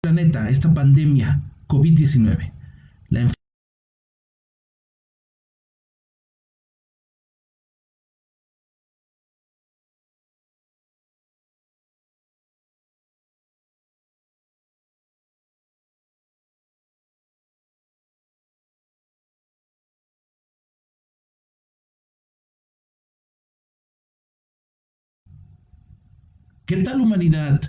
planeta, esta pandemia COVID-19. La enfermedad. ¿Qué tal, humanidad?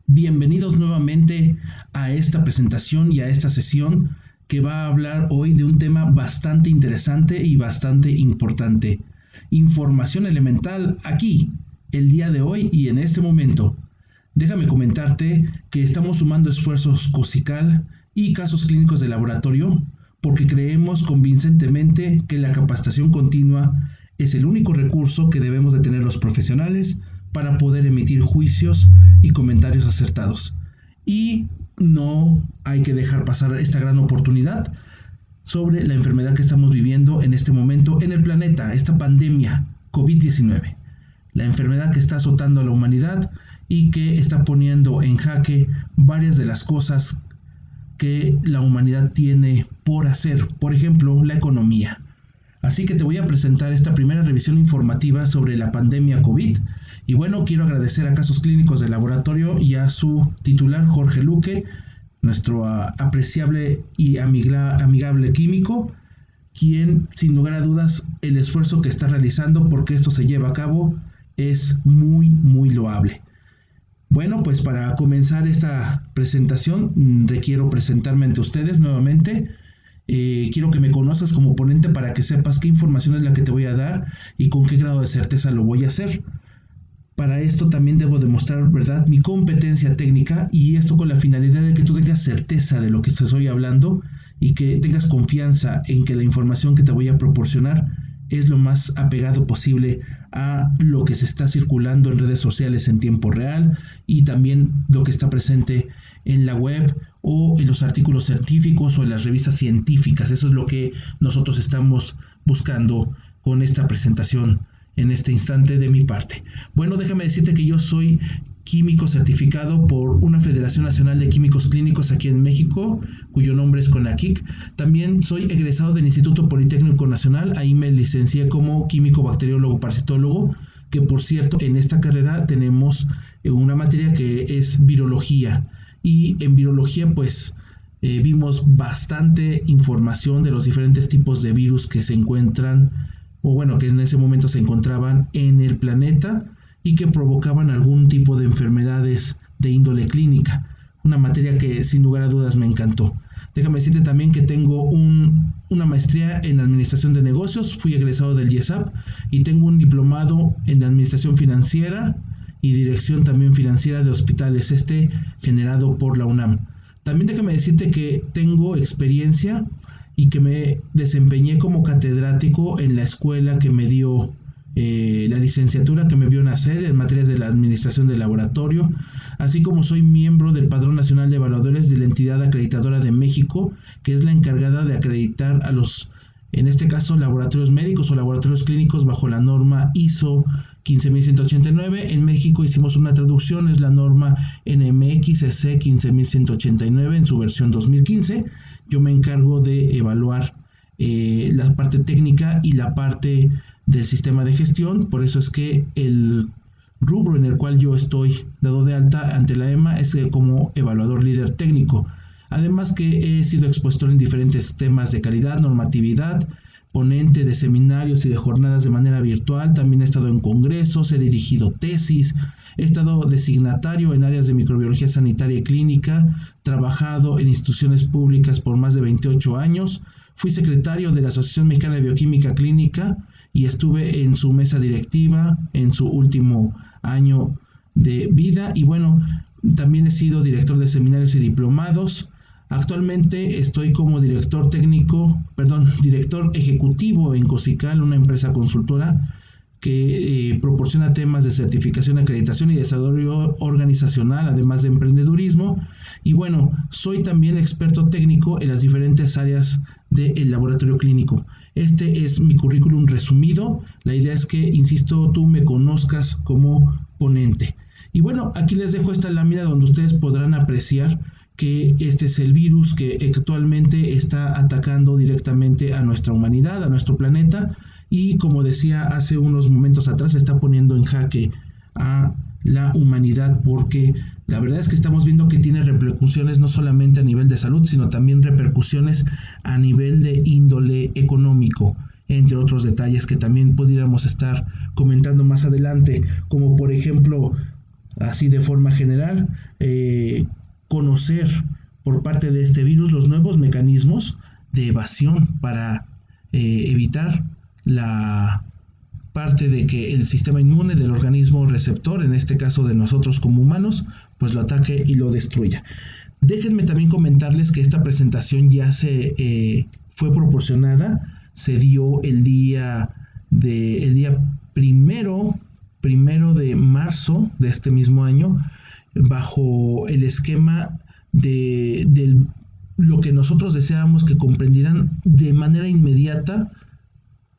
Bienvenidos nuevamente a esta presentación y a esta sesión que va a hablar hoy de un tema bastante interesante y bastante importante. Información elemental aquí, el día de hoy y en este momento. Déjame comentarte que estamos sumando esfuerzos COSICAL y casos clínicos de laboratorio porque creemos convincentemente que la capacitación continua es el único recurso que debemos de tener los profesionales para poder emitir juicios y comentarios acertados. Y no hay que dejar pasar esta gran oportunidad sobre la enfermedad que estamos viviendo en este momento en el planeta, esta pandemia COVID-19. La enfermedad que está azotando a la humanidad y que está poniendo en jaque varias de las cosas que la humanidad tiene por hacer, por ejemplo, la economía. Así que te voy a presentar esta primera revisión informativa sobre la pandemia COVID. Y bueno, quiero agradecer a Casos Clínicos del Laboratorio y a su titular, Jorge Luque, nuestro apreciable y amigable químico, quien, sin lugar a dudas, el esfuerzo que está realizando porque esto se lleva a cabo es muy loable. Bueno, pues para comenzar esta presentación, requiero presentarme ante ustedes nuevamente. Quiero que me conozcas como ponente para que sepas qué información es la que te voy a dar y con qué grado de certeza lo voy a hacer. Para esto también debo demostrar, ¿verdad?, mi competencia técnica, y esto con la finalidad de que tú tengas certeza de lo que te estoy hablando y que tengas confianza en que la información que te voy a proporcionar es lo más apegado posible a lo que se está circulando en redes sociales en tiempo real y también lo que está presente en la web o en los artículos científicos o en las revistas científicas. Eso es lo que nosotros estamos buscando con esta presentación en este instante de mi parte. Bueno, déjame decirte que yo soy químico certificado por una Federación Nacional de Químicos Clínicos aquí en México, cuyo nombre es CONAQUIC. También soy egresado del Instituto Politécnico Nacional, ahí me licencié como químico bacteriólogo parasitólogo, que por cierto en esta carrera tenemos una materia que es virología, y en virología pues vimos bastante información de los diferentes tipos de virus que se encuentran, o bueno, que en ese momento se encontraban en el planeta y que provocaban algún tipo de enfermedades de índole clínica. Una materia que sin lugar a dudas me encantó. Déjame decirte también que tengo una maestría en Administración de Negocios, fui egresado del IESAP y tengo un diplomado en Administración Financiera y Dirección también Financiera de Hospitales, generado por la UNAM. También déjame decirte que tengo experiencia y que me desempeñé como catedrático en la escuela que me dio la licenciatura que me vio nacer en materias de la administración del laboratorio, así como soy miembro del Padrón Nacional de Evaluadores de la entidad acreditadora de México, que es la encargada de acreditar a los, en este caso, laboratorios médicos o laboratorios clínicos bajo la norma ISO 15189. En México hicimos una traducción, es la norma NMXC 15189 en su versión 2015. Yo me encargo de evaluar la parte técnica y la parte del sistema de gestión. Por eso es que el rubro en el cual yo estoy dado de alta ante la EMA es como evaluador líder técnico. Además que he sido expositor en diferentes temas de calidad, normatividad, ponente de seminarios y de jornadas de manera virtual. También he estado en congresos, he dirigido tesis, he estado designatario en áreas de microbiología sanitaria y clínica, trabajado en instituciones públicas por más de 28 años, fui secretario de la Asociación Mexicana de Bioquímica Clínica y estuve en su mesa directiva en su último año de vida. Y bueno, también he sido director de seminarios y diplomados. Actualmente estoy como director ejecutivo en COSICAL, una empresa consultora que proporciona temas de certificación, acreditación y desarrollo organizacional, además de emprendedurismo. Y bueno, soy también experto técnico en las diferentes áreas del laboratorio clínico. Este es mi currículum resumido. La idea es que, insisto, tú me conozcas como ponente. Y bueno, aquí les dejo esta lámina donde ustedes podrán apreciar que este es el virus que actualmente está atacando directamente a nuestra humanidad, a nuestro planeta, y como decía hace unos momentos atrás, está poniendo en jaque a la humanidad, porque la verdad es que estamos viendo que tiene repercusiones no solamente a nivel de salud, sino también repercusiones a nivel de índole económico, entre otros detalles que también pudiéramos estar comentando más adelante, como por ejemplo, así de forma general, conocer por parte de este virus los nuevos mecanismos de evasión para evitar la parte de que el sistema inmune del organismo receptor, en este caso de nosotros como humanos, pues lo ataque y lo destruya. Déjenme también comentarles que esta presentación ya fue proporcionada, se dio el día primero de marzo de este mismo año, bajo el esquema de lo que nosotros deseábamos que comprendieran de manera inmediata,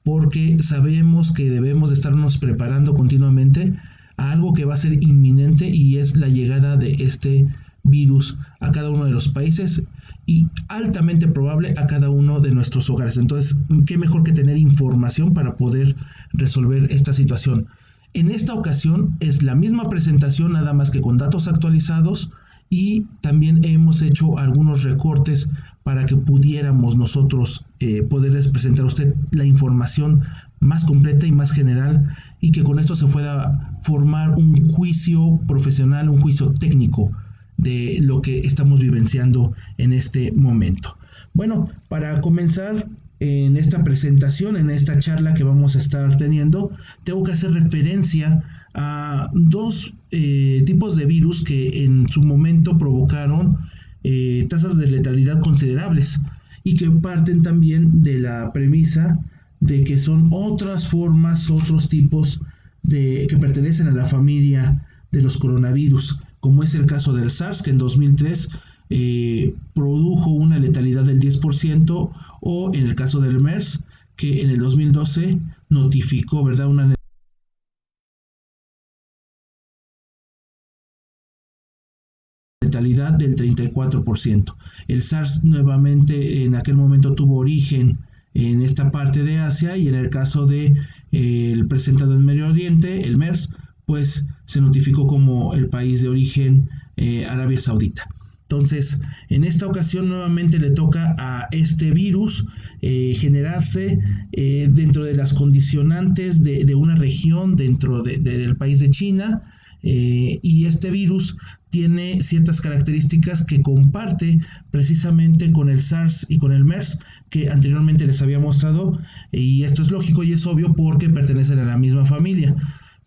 porque sabemos que debemos de estarnos preparando continuamente a algo que va a ser inminente, y es la llegada de este virus a cada uno de los países y altamente probable a cada uno de nuestros hogares. Entonces, qué mejor que tener información para poder resolver esta situación. En esta ocasión es la misma presentación, nada más que con datos actualizados, y también hemos hecho algunos recortes para que pudiéramos nosotros poderles presentar a usted la información más completa y más general, y que con esto se pueda formar un juicio profesional, un juicio técnico de lo que estamos vivenciando en este momento. Bueno, para comenzar en esta presentación, en esta charla que vamos a estar teniendo, tengo que hacer referencia a dos tipos de virus que en su momento provocaron tasas de letalidad considerables, y que parten también de la premisa de que son otras formas, otros tipos que pertenecen a la familia de los coronavirus, como es el caso del SARS, que en 2003 produjo una letalidad del 10%, o en el caso del MERS, que en el 2012 notificó, ¿verdad?, una letalidad del 34%. El SARS nuevamente en aquel momento tuvo origen en esta parte de Asia, y en el caso de el presentado en Medio Oriente, el MERS, pues se notificó como el país de origen Arabia Saudita. Entonces, en esta ocasión nuevamente le toca a este virus generarse dentro de las condicionantes de una región dentro del país de China, y este virus tiene ciertas características que comparte precisamente con el SARS y con el MERS que anteriormente les había mostrado, y esto es lógico y es obvio porque pertenecen a la misma familia.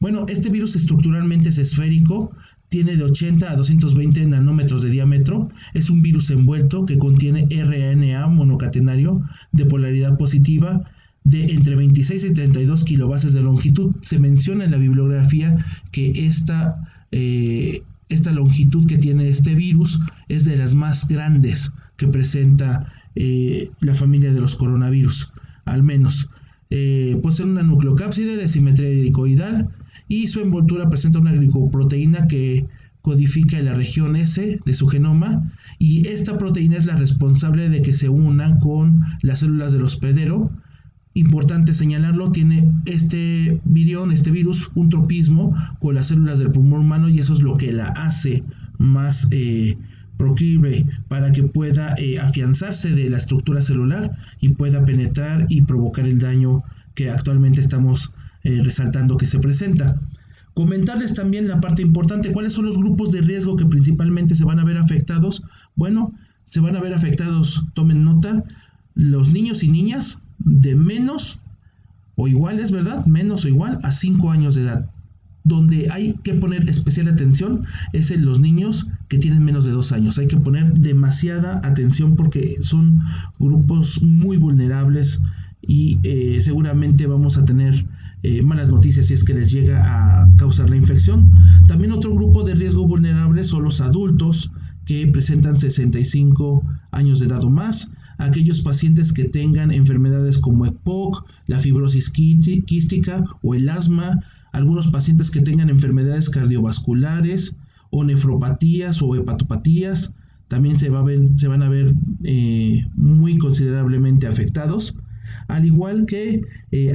Bueno, este virus estructuralmente es esférico, tiene de 80 a 220 nanómetros de diámetro, es un virus envuelto que contiene RNA monocatenario de polaridad positiva de entre 26 y 32 kilobases de longitud. Se menciona en la bibliografía que esta longitud que tiene este virus es de las más grandes que presenta la familia de los coronavirus, al menos. Posee una nucleocápside de simetría helicoidal, y su envoltura presenta una glicoproteína que codifica la región S de su genoma, y esta proteína es la responsable de que se unan con las células del hospedero. Importante señalarlo, tiene este virión, este virus, un tropismo con las células del pulmón humano, y eso es lo que la hace más proclive para que pueda afianzarse de la estructura celular y pueda penetrar y provocar el daño que actualmente estamos resaltando que se presenta. Comentarles también la parte importante: ¿cuáles son los grupos de riesgo que principalmente se van a ver afectados? Bueno, se van a ver afectados, tomen nota, los niños y niñas de menos o iguales, ¿verdad? Menos o igual a 5 años de edad. Donde hay que poner especial atención es en los niños que tienen menos de 2 años. Hay que poner demasiada atención porque son grupos muy vulnerables, y seguramente vamos a tener malas noticias si es que les llega a causar la infección. También otro grupo de riesgo vulnerable son los adultos que presentan 65 años de edad o más, aquellos pacientes que tengan enfermedades como EPOC, la fibrosis quística o el asma, algunos pacientes que tengan enfermedades cardiovasculares o nefropatías o hepatopatías, también se van a ver muy considerablemente afectados, al igual que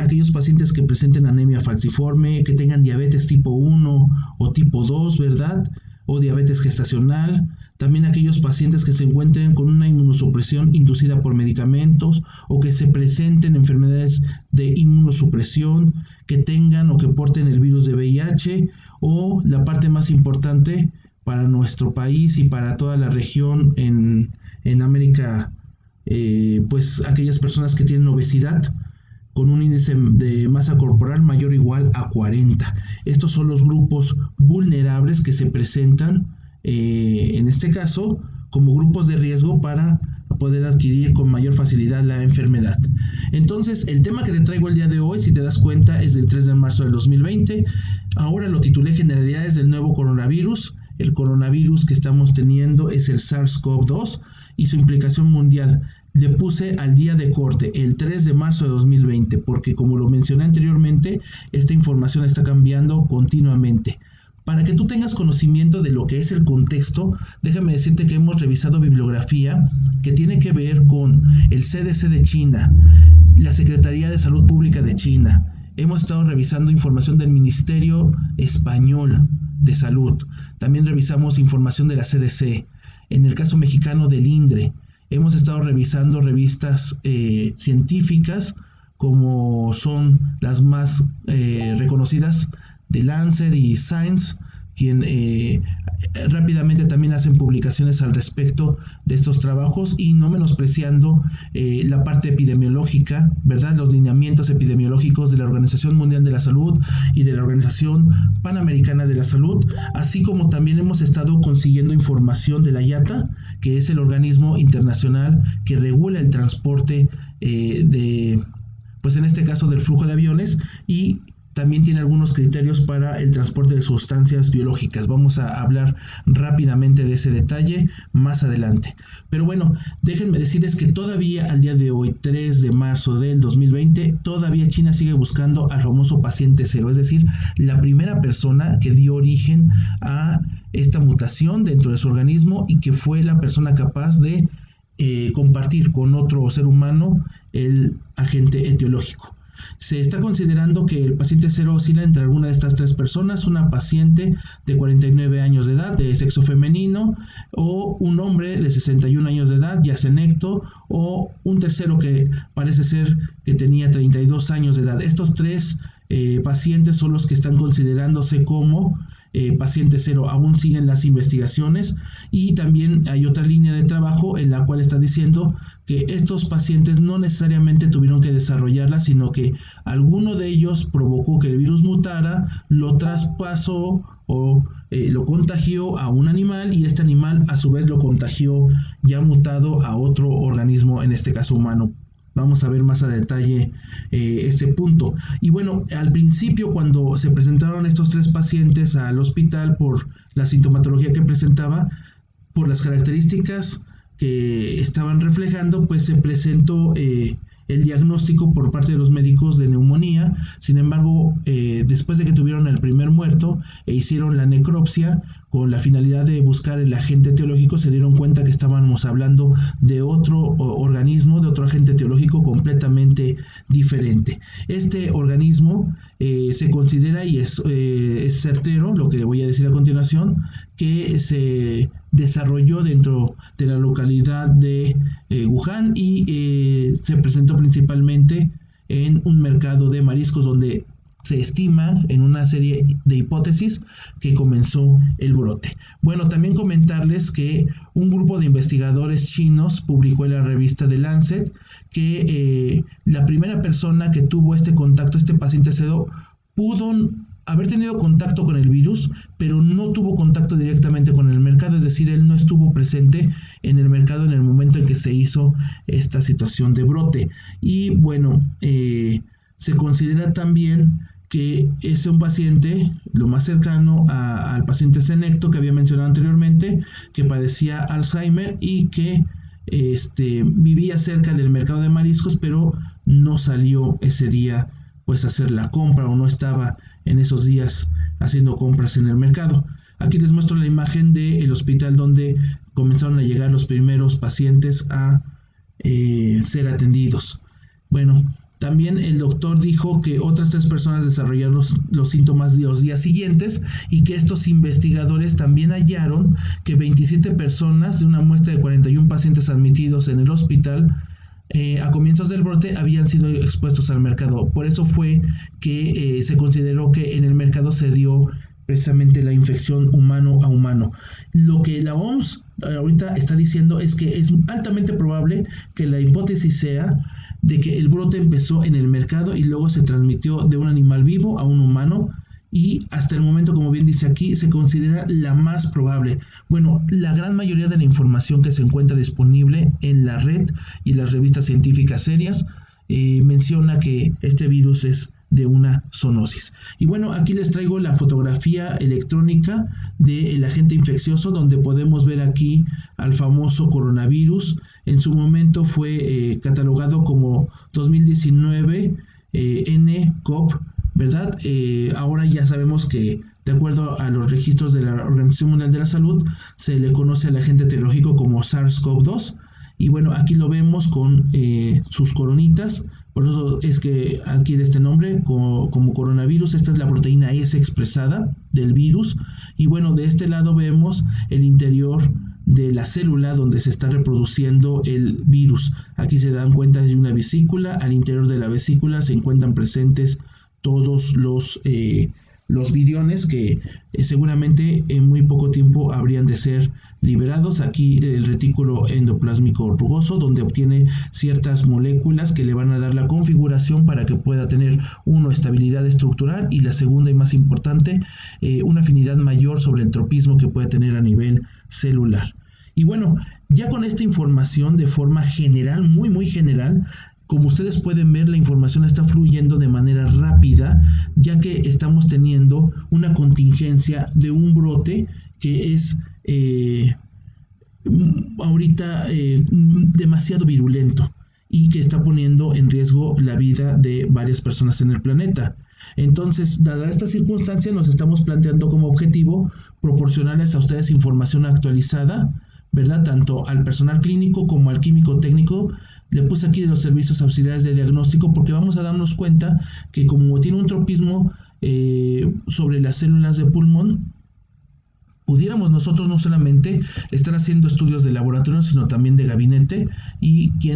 aquellos pacientes que presenten anemia falciforme, que tengan diabetes tipo 1 o tipo 2, ¿verdad? O diabetes gestacional. También aquellos pacientes que se encuentren con una inmunosupresión inducida por medicamentos o que se presenten enfermedades de inmunosupresión, que tengan o que porten el virus de VIH, o la parte más importante para nuestro país y para toda la región en América, pues aquellas personas que tienen obesidad con un índice de masa corporal mayor o igual a 40. Estos son los grupos vulnerables que se presentan en este caso como grupos de riesgo para poder adquirir con mayor facilidad la enfermedad. Entonces, el tema que te traigo el día de hoy, si te das cuenta, es del 3 de marzo del 2020. Ahora lo titulé Generalidades del nuevo coronavirus. El coronavirus que estamos teniendo es el SARS-CoV-2 y su implicación mundial. Le puse al día de corte, el 3 de marzo de 2020, porque como lo mencioné anteriormente, esta información está cambiando continuamente. Para que tú tengas conocimiento de lo que es el contexto, déjame decirte que hemos revisado bibliografía que tiene que ver con el CDC de China, la Secretaría de Salud Pública de China. Hemos estado revisando información del Ministerio Español de Salud. También revisamos información de la CDC. En el caso mexicano del INDRE. Hemos estado revisando revistas científicas como son las más reconocidas de Lancet y Science, quien rápidamente también hacen publicaciones al respecto de estos trabajos y no menospreciando la parte epidemiológica, ¿verdad? Los lineamientos epidemiológicos de la Organización Mundial de la Salud y de la Organización Panamericana de la Salud, así como también hemos estado consiguiendo información de la IATA, que es el organismo internacional que regula el transporte pues en este caso del flujo de aviones, y también tiene algunos criterios para el transporte de sustancias biológicas. Vamos a hablar rápidamente de ese detalle más adelante. Pero bueno, déjenme decirles que todavía al día de hoy, 3 de marzo del 2020, todavía China sigue buscando al famoso paciente cero, es decir, la primera persona que dio origen a esta mutación dentro de su organismo y que fue la persona capaz de compartir con otro ser humano el agente etiológico. Se está considerando que el paciente cero oscila entre alguna de estas tres personas: una paciente de 49 años de edad, de sexo femenino, o un hombre de 61 años de edad, ya senecto, o un tercero que parece ser que tenía 32 años de edad. Estos tres pacientes son los que están considerándose como paciente cero. Aún siguen las investigaciones y también hay otra línea de trabajo en la cual está diciendo que estos pacientes no necesariamente tuvieron que desarrollarla, sino que alguno de ellos provocó que el virus mutara, lo traspasó o lo contagió a un animal y este animal a su vez lo contagió ya mutado a otro organismo, en este caso humano. Vamos a ver más a detalle ese punto. Y bueno, al principio cuando se presentaron estos tres pacientes al hospital por la sintomatología que presentaba, por las características que estaban reflejando, pues se presentó el diagnóstico por parte de los médicos de neumonía. Sin embargo, después de que tuvieron el primer muerto e hicieron la necropsia con la finalidad de buscar el agente etiológico, se dieron cuenta que estábamos hablando de otro organismo, de otro agente etiológico completamente diferente. Este organismo se considera, y es certero lo que voy a decir a continuación, que se desarrolló dentro de la localidad de Wuhan y se presentó principalmente en un mercado de mariscos donde se estima en una serie de hipótesis que comenzó el brote. Bueno, también comentarles que un grupo de investigadores chinos publicó en la revista The Lancet que la primera persona que tuvo este contacto, este paciente cero, pudo haber tenido contacto con el virus, pero no tuvo contacto directamente con el mercado, es decir, él no estuvo presente en el mercado en el momento en que se hizo esta situación de brote. Y bueno, se considera también que es un paciente lo más cercano al paciente senecto que había mencionado anteriormente, que padecía Alzheimer y que vivía cerca del mercado de mariscos, pero no salió ese día pues a hacer la compra o no estaba en esos días haciendo compras en el mercado. Aquí les muestro la imagen del hospital donde comenzaron a llegar los primeros pacientes a ser atendidos. Bueno, también el doctor dijo que otras 3 personas desarrollaron los síntomas los días siguientes y que estos investigadores también hallaron que 27 personas de una muestra de 41 pacientes admitidos en el hospital a comienzos del brote habían sido expuestos al mercado. Por eso fue que se consideró que en el mercado se dio precisamente la infección humano a humano. Lo que la OMS ahorita está diciendo es que es altamente probable que la hipótesis sea de que el brote empezó en el mercado y luego se transmitió de un animal vivo a un humano, y hasta el momento, como bien dice aquí, se considera la más probable. Bueno, la gran mayoría de la información que se encuentra disponible en la red y las revistas científicas serias menciona que este virus es de una zoonosis. Y bueno, aquí les traigo la fotografía electrónica del agente infeccioso, donde podemos ver aquí al famoso coronavirus. En su momento fue catalogado como 2019 nCoV, ¿verdad? Ahora ya sabemos que, de acuerdo a los registros de la Organización Mundial de la Salud, se le conoce al agente etiológico como SARS-CoV-2. Y bueno, aquí lo vemos con sus coronitas, por eso es que adquiere este nombre como coronavirus. Esta es la proteína S expresada del virus. Y bueno, de este lado vemos el interior de la célula donde se está reproduciendo el virus. Aquí se dan cuenta de una vesícula. Al interior de la vesícula se encuentran presentes todos los viriones que seguramente en muy poco tiempo habrían de ser liberados. Aquí el retículo endoplásmico rugoso, donde obtiene ciertas moléculas que le van a dar la configuración para que pueda tener, uno, estabilidad estructural, y la segunda y más importante, una afinidad mayor sobre el tropismo que puede tener a nivel celular. Y bueno, ya con esta información de forma general, muy general, como ustedes pueden ver, la información está fluyendo de manera rápida, ya que estamos teniendo una contingencia de un brote que es ahorita demasiado virulento y que está poniendo en riesgo la vida de varias personas en el planeta. Entonces, dada esta circunstancia, nos estamos planteando como objetivo proporcionarles a ustedes información actualizada, ¿verdad? Tanto al personal clínico como al químico técnico. Le puse aquí de los servicios auxiliares de diagnóstico porque vamos a darnos cuenta que como tiene un tropismo sobre las células de pulmón, pudiéramos nosotros no solamente estar haciendo estudios de laboratorio, sino también de gabinete, y que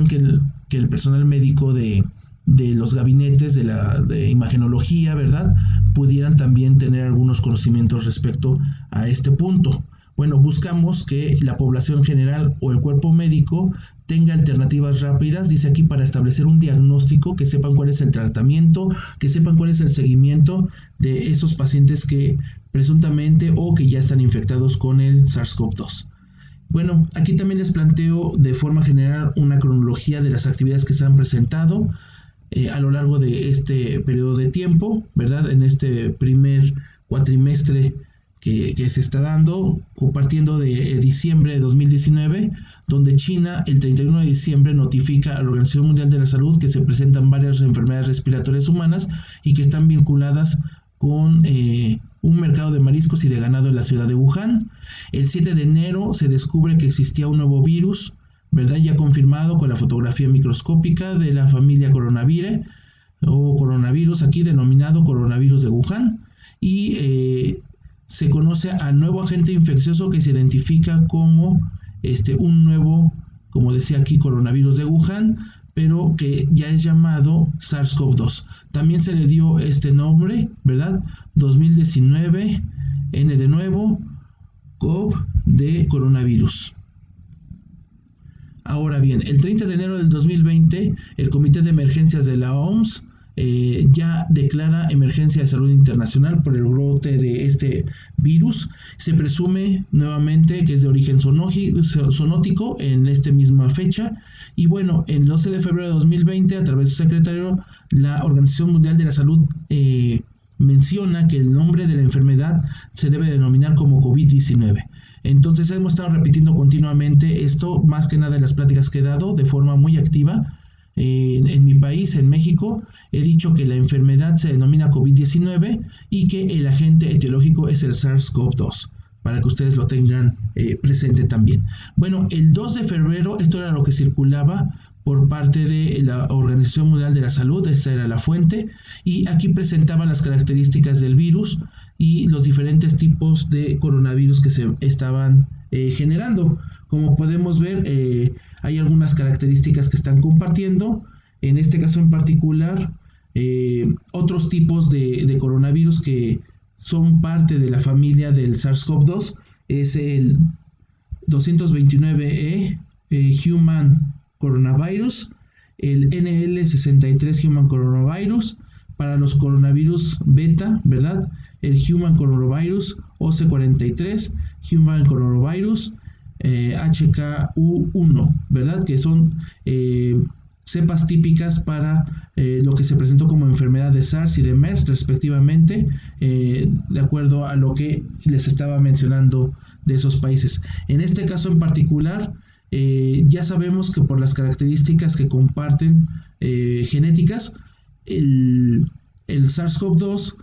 el personal médico de los gabinetes de imagenología, ¿verdad?, pudieran también tener algunos conocimientos respecto a este punto. Bueno, buscamos que la población general o el cuerpo médico tenga alternativas rápidas, dice aquí, para establecer un diagnóstico, que sepan cuál es el tratamiento, que sepan cuál es el seguimiento de esos pacientes que presuntamente o que ya están infectados con el SARS-CoV-2. Bueno, aquí también les planteo de forma general una cronología de las actividades que se han presentado a lo largo de este periodo de tiempo, ¿verdad? En este primer cuatrimestre que se está dando, compartiendo de diciembre de 2019, donde China el 31 de diciembre notifica a la Organización Mundial de la Salud que se presentan varias enfermedades respiratorias humanas y que están vinculadas con un mercado de mariscos y de ganado en la ciudad de Wuhan. El 7 de enero se descubre que existía un nuevo virus, ¿verdad?, ya confirmado con la fotografía microscópica de la familia coronavirus, o coronavirus aquí denominado coronavirus de Wuhan, y se conoce al nuevo agente infeccioso que se identifica como un nuevo, como decía aquí, coronavirus de Wuhan, pero que ya es llamado SARS-CoV-2. También se le dio este nombre, ¿verdad? 2019, N de nuevo, CoV de coronavirus. Ahora bien, el 30 de enero del 2020, el Comité de Emergencias de la OMS ya declara emergencia de salud internacional por el brote de este virus. Se presume nuevamente que es de origen zoonótico en esta misma fecha. Y bueno, el 12 de febrero de 2020, a través de su secretario, la Organización Mundial de la Salud menciona que el nombre de la enfermedad se debe denominar como COVID-19. Entonces hemos estado repitiendo continuamente esto, más que nada en las pláticas que he dado de forma muy activa. En mi país, en México, he dicho que la enfermedad se denomina COVID-19 y que el agente etiológico es el SARS-CoV-2. para que ustedes lo tengan presente también. Bueno, el 2 de febrero, esto era lo que circulaba por parte de la Organización Mundial de la Salud, esta era la fuente, y aquí presentaba las características del virus y los diferentes tipos de coronavirus que se estaban generando. Como podemos ver, hay algunas características que están compartiendo. En este caso en particular, otros tipos de coronavirus que son parte de la familia del SARS-CoV-2 es el 229E Human Coronavirus, el NL63 Human Coronavirus, para los coronavirus beta, ¿verdad? El Human Coronavirus OC43, Human Coronavirus HKU1, ¿verdad? Que son cepas típicas para lo que se presentó como enfermedad de SARS y de MERS respectivamente, de acuerdo a lo que les estaba mencionando de esos países. En este caso en particular, ya sabemos que por las características que comparten genéticas, el SARS-CoV-2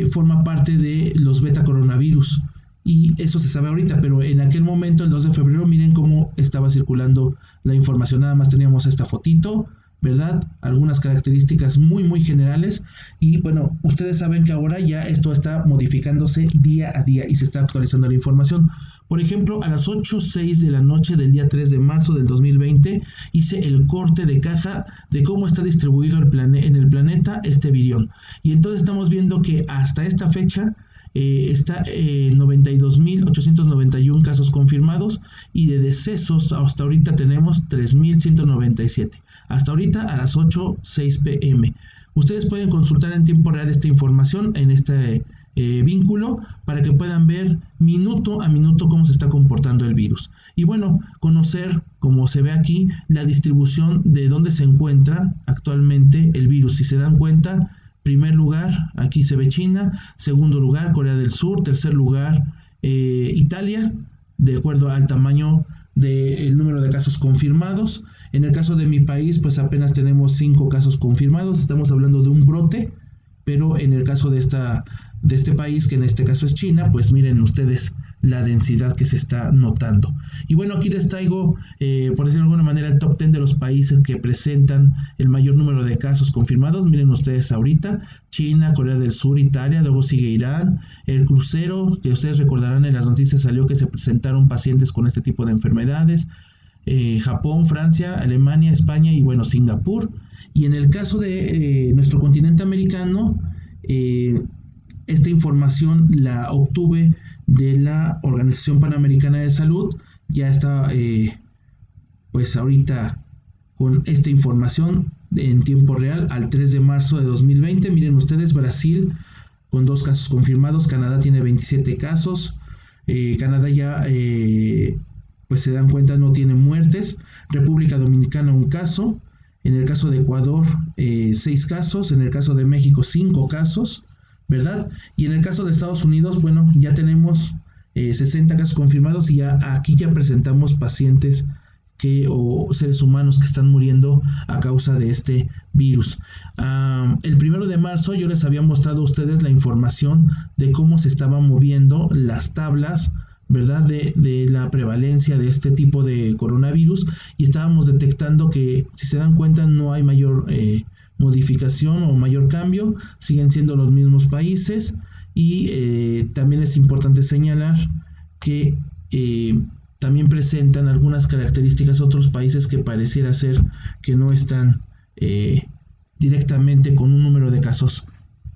forma parte de los beta coronavirus. Y eso se sabe ahorita, pero en aquel momento, el 2 de febrero, miren cómo estaba circulando la información. Nada más teníamos esta fotito, ¿verdad? Algunas características muy generales. Y bueno, ustedes saben que ahora ya esto está modificándose día a día y se está actualizando la información. Por ejemplo, a las 8:06 de la noche del día 3 de marzo del 2020 hice el corte de caja de cómo está distribuido en el planeta este virión. Y entonces estamos viendo que hasta esta fecha está 92.891 casos confirmados y de decesos hasta ahorita tenemos 3.197. Hasta ahorita a las 8:06 p.m. Ustedes pueden consultar en tiempo real esta información en este vínculo para que puedan ver minuto a minuto cómo se está comportando el virus. Y bueno, conocer, como se ve aquí, la distribución de dónde se encuentra actualmente el virus. Si se dan cuenta, primer lugar, aquí se ve China, segundo lugar, Corea del Sur, tercer lugar, Italia, de acuerdo al tamaño del número de casos confirmados. En el caso de mi país, pues apenas tenemos 5 casos confirmados, estamos hablando de un brote, pero en el caso de este país, que en este caso es China, pues miren ustedes la densidad que se está notando. Y bueno, aquí les traigo, por decirlo de alguna manera, el top 10 de los países que presentan el mayor número de casos confirmados. Miren ustedes ahorita, China, Corea del Sur, Italia, luego sigue Irán, el crucero, que ustedes recordarán en las noticias salió que se presentaron pacientes con este tipo de enfermedades, Japón, Francia, Alemania, España y bueno, Singapur. Y en el caso de nuestro continente americano, esta información la obtuve de la Organización Panamericana de Salud. Ya está pues ahorita con esta información en tiempo real al 3 de marzo de 2020. Miren ustedes, Brasil con 2 casos confirmados, Canadá tiene 27 casos, Canadá ya pues se dan cuenta no tiene muertes, República Dominicana 1 caso, en el caso de Ecuador 6 casos, en el caso de México 5 casos, ¿verdad? Y en el caso de Estados Unidos, bueno, ya tenemos 60 casos confirmados y aquí ya presentamos pacientes o seres humanos que están muriendo a causa de este virus. El 1 de marzo yo les había mostrado a ustedes la información de cómo se estaban moviendo las tablas, ¿verdad? De la prevalencia de este tipo de coronavirus, y estábamos detectando que, si se dan cuenta, no hay mayor modificación o mayor cambio, siguen siendo los mismos países. Y también es importante señalar que también presentan algunas características otros países que pareciera ser que no están directamente con un número de casos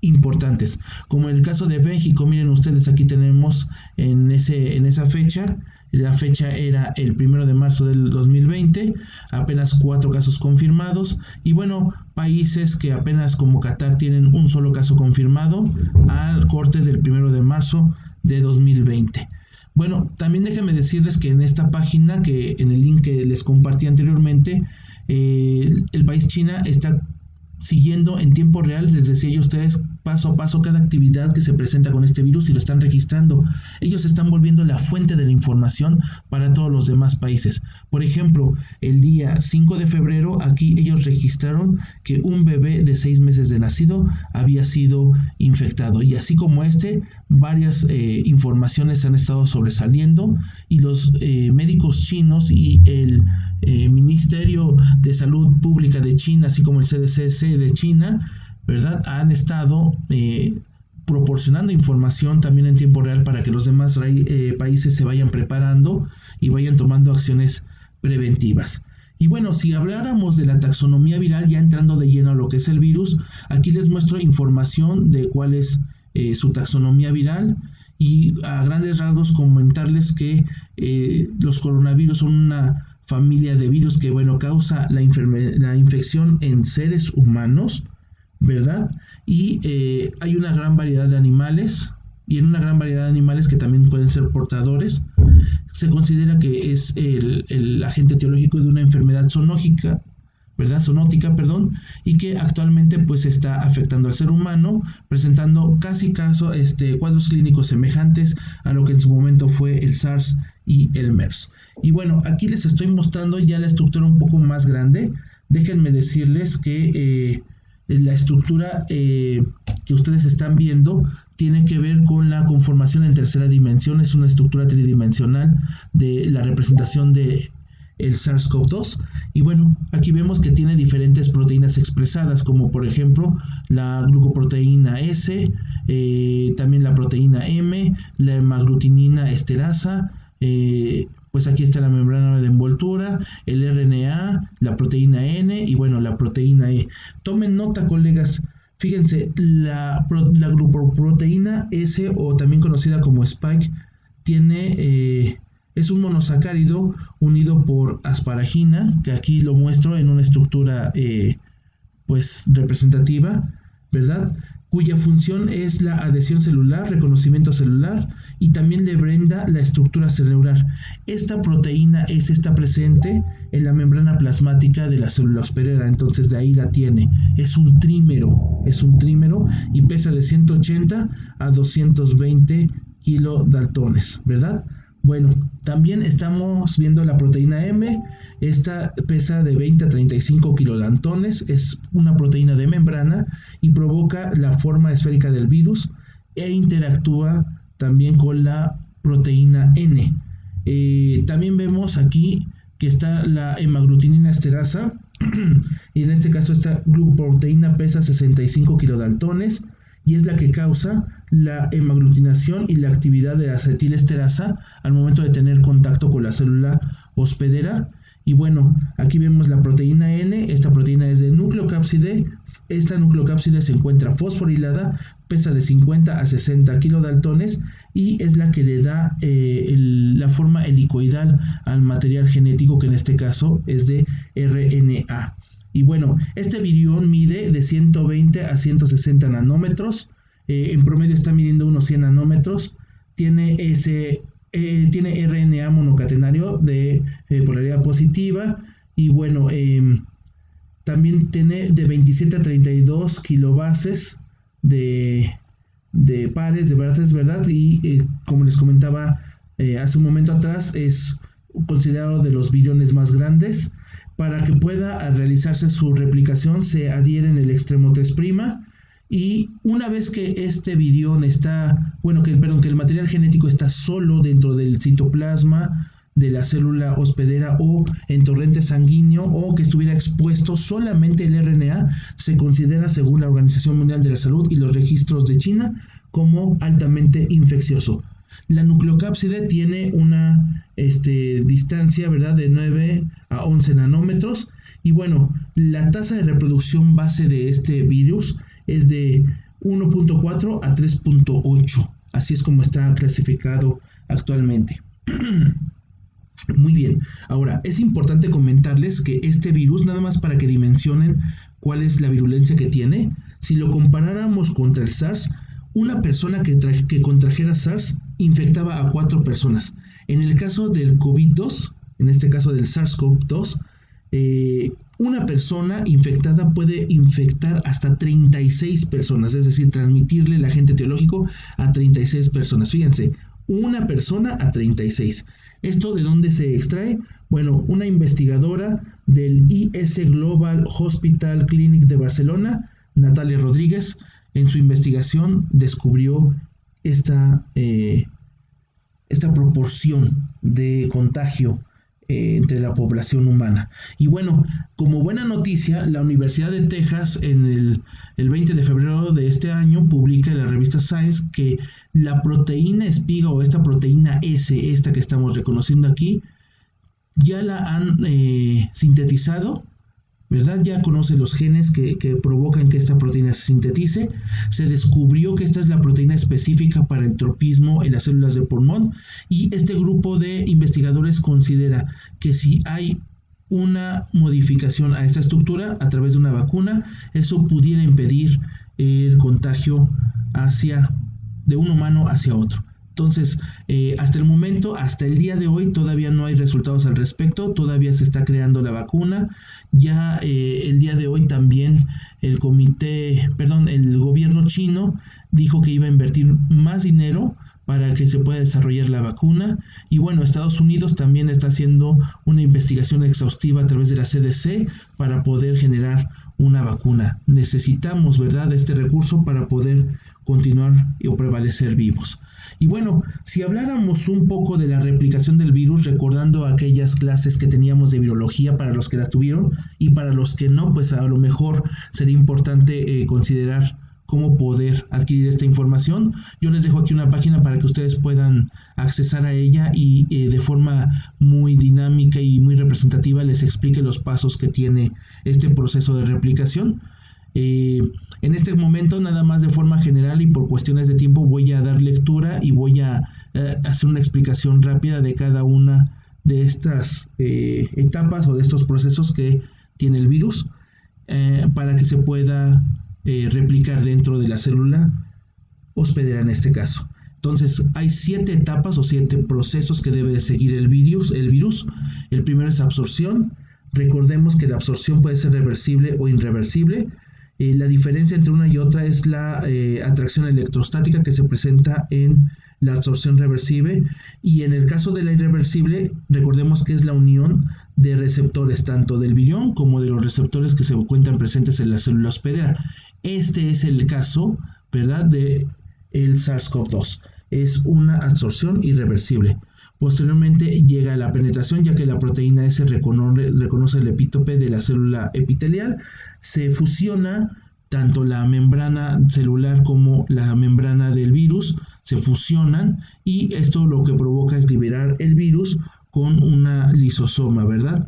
importantes, como en el caso de México. Miren ustedes, aquí tenemos en esa fecha, la fecha era el 1 de marzo del 2020, apenas 4 casos confirmados, y bueno, países que apenas como Qatar tienen un solo caso confirmado al corte del 1 de marzo de 2020. Bueno, también déjenme decirles que en esta página, que en el link que les compartí anteriormente, el país China está siguiendo en tiempo real, les decía yo a ustedes, paso a paso cada actividad que se presenta con este virus y lo están registrando. Ellos se están volviendo la fuente de la información para todos los demás países. Por ejemplo, el día 5 de febrero, aquí ellos registraron que un bebé de 6 meses de nacido había sido infectado. Y así como varias informaciones han estado sobresaliendo y los médicos chinos y el Ministerio de Salud Pública de China, así como el CDC de China, ¿verdad?, han estado proporcionando información también en tiempo real para que los demás países se vayan preparando y vayan tomando acciones preventivas. Y bueno, si habláramos de la taxonomía viral, ya entrando de lleno a lo que es el virus, aquí les muestro información de cuál es su taxonomía viral, y a grandes rasgos comentarles que los coronavirus son una familia de virus que, bueno, causa la infección en seres humanos, ¿verdad? Y hay una gran variedad de animales, y en una gran variedad de animales que también pueden ser portadores. Se considera que es el agente etiológico de una enfermedad zoonótica, ¿verdad? Zoonótica, perdón, y que actualmente pues está afectando al ser humano, presentando cuadros clínicos semejantes a lo que en su momento fue el SARS y el MERS. Y bueno, aquí les estoy mostrando ya la estructura un poco más grande. Déjenme decirles que la estructura que ustedes están viendo tiene que ver con la conformación en tercera dimensión. Es una estructura tridimensional de la representación de el SARS-CoV-2, y bueno, aquí vemos que tiene diferentes proteínas expresadas, como por ejemplo la glucoproteína S, también la proteína M, la hemaglutinina esterasa, pues aquí está la membrana de envoltura, el RNA, la proteína N y bueno, la proteína E. Tomen nota, colegas. Fíjense, la glucoproteína S, o también conocida como Spike, es un monosacárido unido por asparagina, que aquí lo muestro en una estructura pues representativa, ¿verdad?, cuya función es la adhesión celular, reconocimiento celular, y también le brinda la estructura celular. Esta proteína está presente en la membrana plasmática de la célula hospedera, entonces de ahí la tiene. Es un trímero y pesa de 180 a 220 kilodaltones, ¿verdad? Bueno, también estamos viendo la proteína M. Esta pesa de 20 a 35 kilodaltones, es una proteína de membrana y provoca la forma esférica del virus e interactúa también con la proteína N. También vemos aquí que está la hemaglutinina esterasa y en este caso esta glucoproteína pesa 65 kilodaltones y es la que causa la hemaglutinación y la actividad de acetilesterasa al momento de tener contacto con la célula hospedera. Y bueno, aquí vemos la proteína N. Esta proteína es de nucleocápside. Esta nucleocápside se encuentra fosforilada, pesa de 50 a 60 kilodaltones y es la que le da la forma helicoidal al material genético, que en este caso es de RNA. Y bueno, este virión mide de 120 a 160 nanómetros, en promedio está midiendo unos 100 nanómetros, tiene RNA monocatenario de polaridad positiva, y bueno, también tiene de 27 a 32 kilobases de pares, de bases, ¿verdad? Y como les comentaba hace un momento atrás, es considerado de los viriones más grandes. Para que pueda realizarse su replicación se adhiere en el extremo 3', y una vez que este virión está, que el material genético está solo dentro del citoplasma de la célula hospedera o en torrente sanguíneo, o que estuviera expuesto solamente el RNA, se considera, según la Organización Mundial de la Salud y los registros de China, como altamente infeccioso. La nucleocápside tiene una distancia, ¿verdad?, de 9 a 11 nanómetros. Y bueno, la tasa de reproducción base de este virus es de 1.4 a 3.8. Así es como está clasificado actualmente. Muy bien. Ahora, es importante comentarles que este virus, nada más para que dimensionen cuál es la virulencia que tiene, si lo comparáramos contra el SARS, una persona que contrajera SARS infectaba a 4 personas. En el caso del COVID-2, en este caso del SARS-CoV-2, una persona infectada puede infectar hasta 36 personas, es decir, transmitirle el agente etiológico a 36 personas. Fíjense, una persona a 36. ¿Esto de dónde se extrae? Bueno, una investigadora del IS Global Hospital Clinic de Barcelona, Natalia Rodríguez, en su investigación descubrió esta proporción de contagio entre la población humana. Y bueno, como buena noticia, la Universidad de Texas en el 20 de febrero de este año publica en la revista Science que la proteína espiga o esta proteína S, esta que estamos reconociendo aquí, ya la han sintetizado, ¿verdad? Ya conoce los genes que provocan que esta proteína se sintetice. Se descubrió que esta es la proteína específica para el tropismo en las células del pulmón, y este grupo de investigadores considera que si hay una modificación a esta estructura a través de una vacuna, eso pudiera impedir el contagio de un humano hacia otro. Entonces, hasta el momento, hasta el día de hoy, todavía no hay resultados al respecto, todavía se está creando la vacuna. Ya el día de hoy también el gobierno chino dijo que iba a invertir más dinero para que se pueda desarrollar la vacuna. Y bueno, Estados Unidos también está haciendo una investigación exhaustiva a través de la CDC para poder generar una vacuna. Necesitamos, ¿verdad?, este recurso para poder continuar o prevalecer vivos. Y bueno, si habláramos un poco de la replicación del virus, recordando aquellas clases que teníamos de virología para los que las tuvieron, y para los que no, pues a lo mejor sería importante considerar cómo poder adquirir esta información. Yo les dejo aquí una página para que ustedes puedan accesar a ella y de forma muy dinámica y muy representativa les explique los pasos que tiene este proceso de replicación. En este momento, nada más de forma general y por cuestiones de tiempo, voy a dar lectura y voy a hacer una explicación rápida de cada una de estas etapas o de estos procesos que tiene el virus para que se pueda replicar dentro de la célula hospedera en este caso. Entonces, hay 7 etapas o 7 procesos que debe de seguir el virus. El primero es absorción. Recordemos que la absorción puede ser reversible o irreversible. La diferencia entre una y otra es la atracción electrostática que se presenta en la absorción reversible, y en el caso de la irreversible, recordemos que es la unión de receptores tanto del virión como de los receptores que se encuentran presentes en la célula hospedera. Este es el caso, ¿verdad?, de el SARS-CoV-2. Es una absorción irreversible. Posteriormente llega la penetración, ya que la proteína S reconoce el epítope de la célula epitelial. Se fusiona tanto la membrana celular como la membrana del virus, se fusionan, y esto lo que provoca es liberar el virus con una lisosoma, ¿verdad?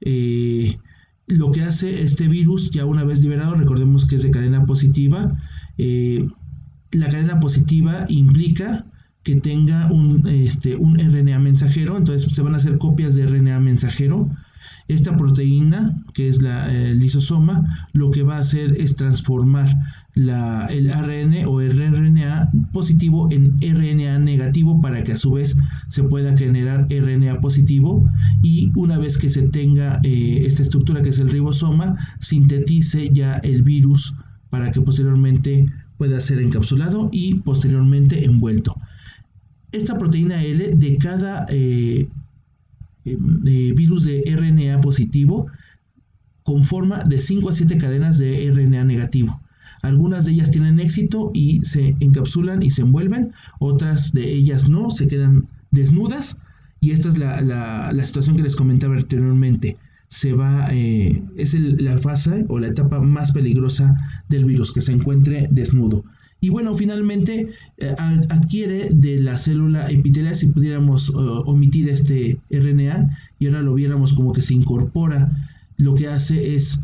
Lo que hace este virus, ya una vez liberado, recordemos que es de cadena positiva. La cadena positiva implica que tenga un RNA mensajero, entonces se van a hacer copias de RNA mensajero. Esta proteína, que es el lisosoma, lo que va a hacer es transformar el ARN o el RNA positivo en RNA negativo para que a su vez se pueda generar RNA positivo, y una vez que se tenga esta estructura que es el ribosoma, sintetice ya el virus para que posteriormente pueda ser encapsulado y posteriormente envuelto. Esta proteína L de cada virus de RNA positivo conforma de 5 a 7 cadenas de RNA negativo. Algunas de ellas tienen éxito y se encapsulan y se envuelven, otras de ellas no, se quedan desnudas, y esta es la situación que les comentaba anteriormente. Es la fase o la etapa más peligrosa del virus, que se encuentre desnudo. Y bueno, finalmente adquiere de la célula epitelial, si pudiéramos omitir este RNA y ahora lo viéramos como que se incorpora, lo que hace es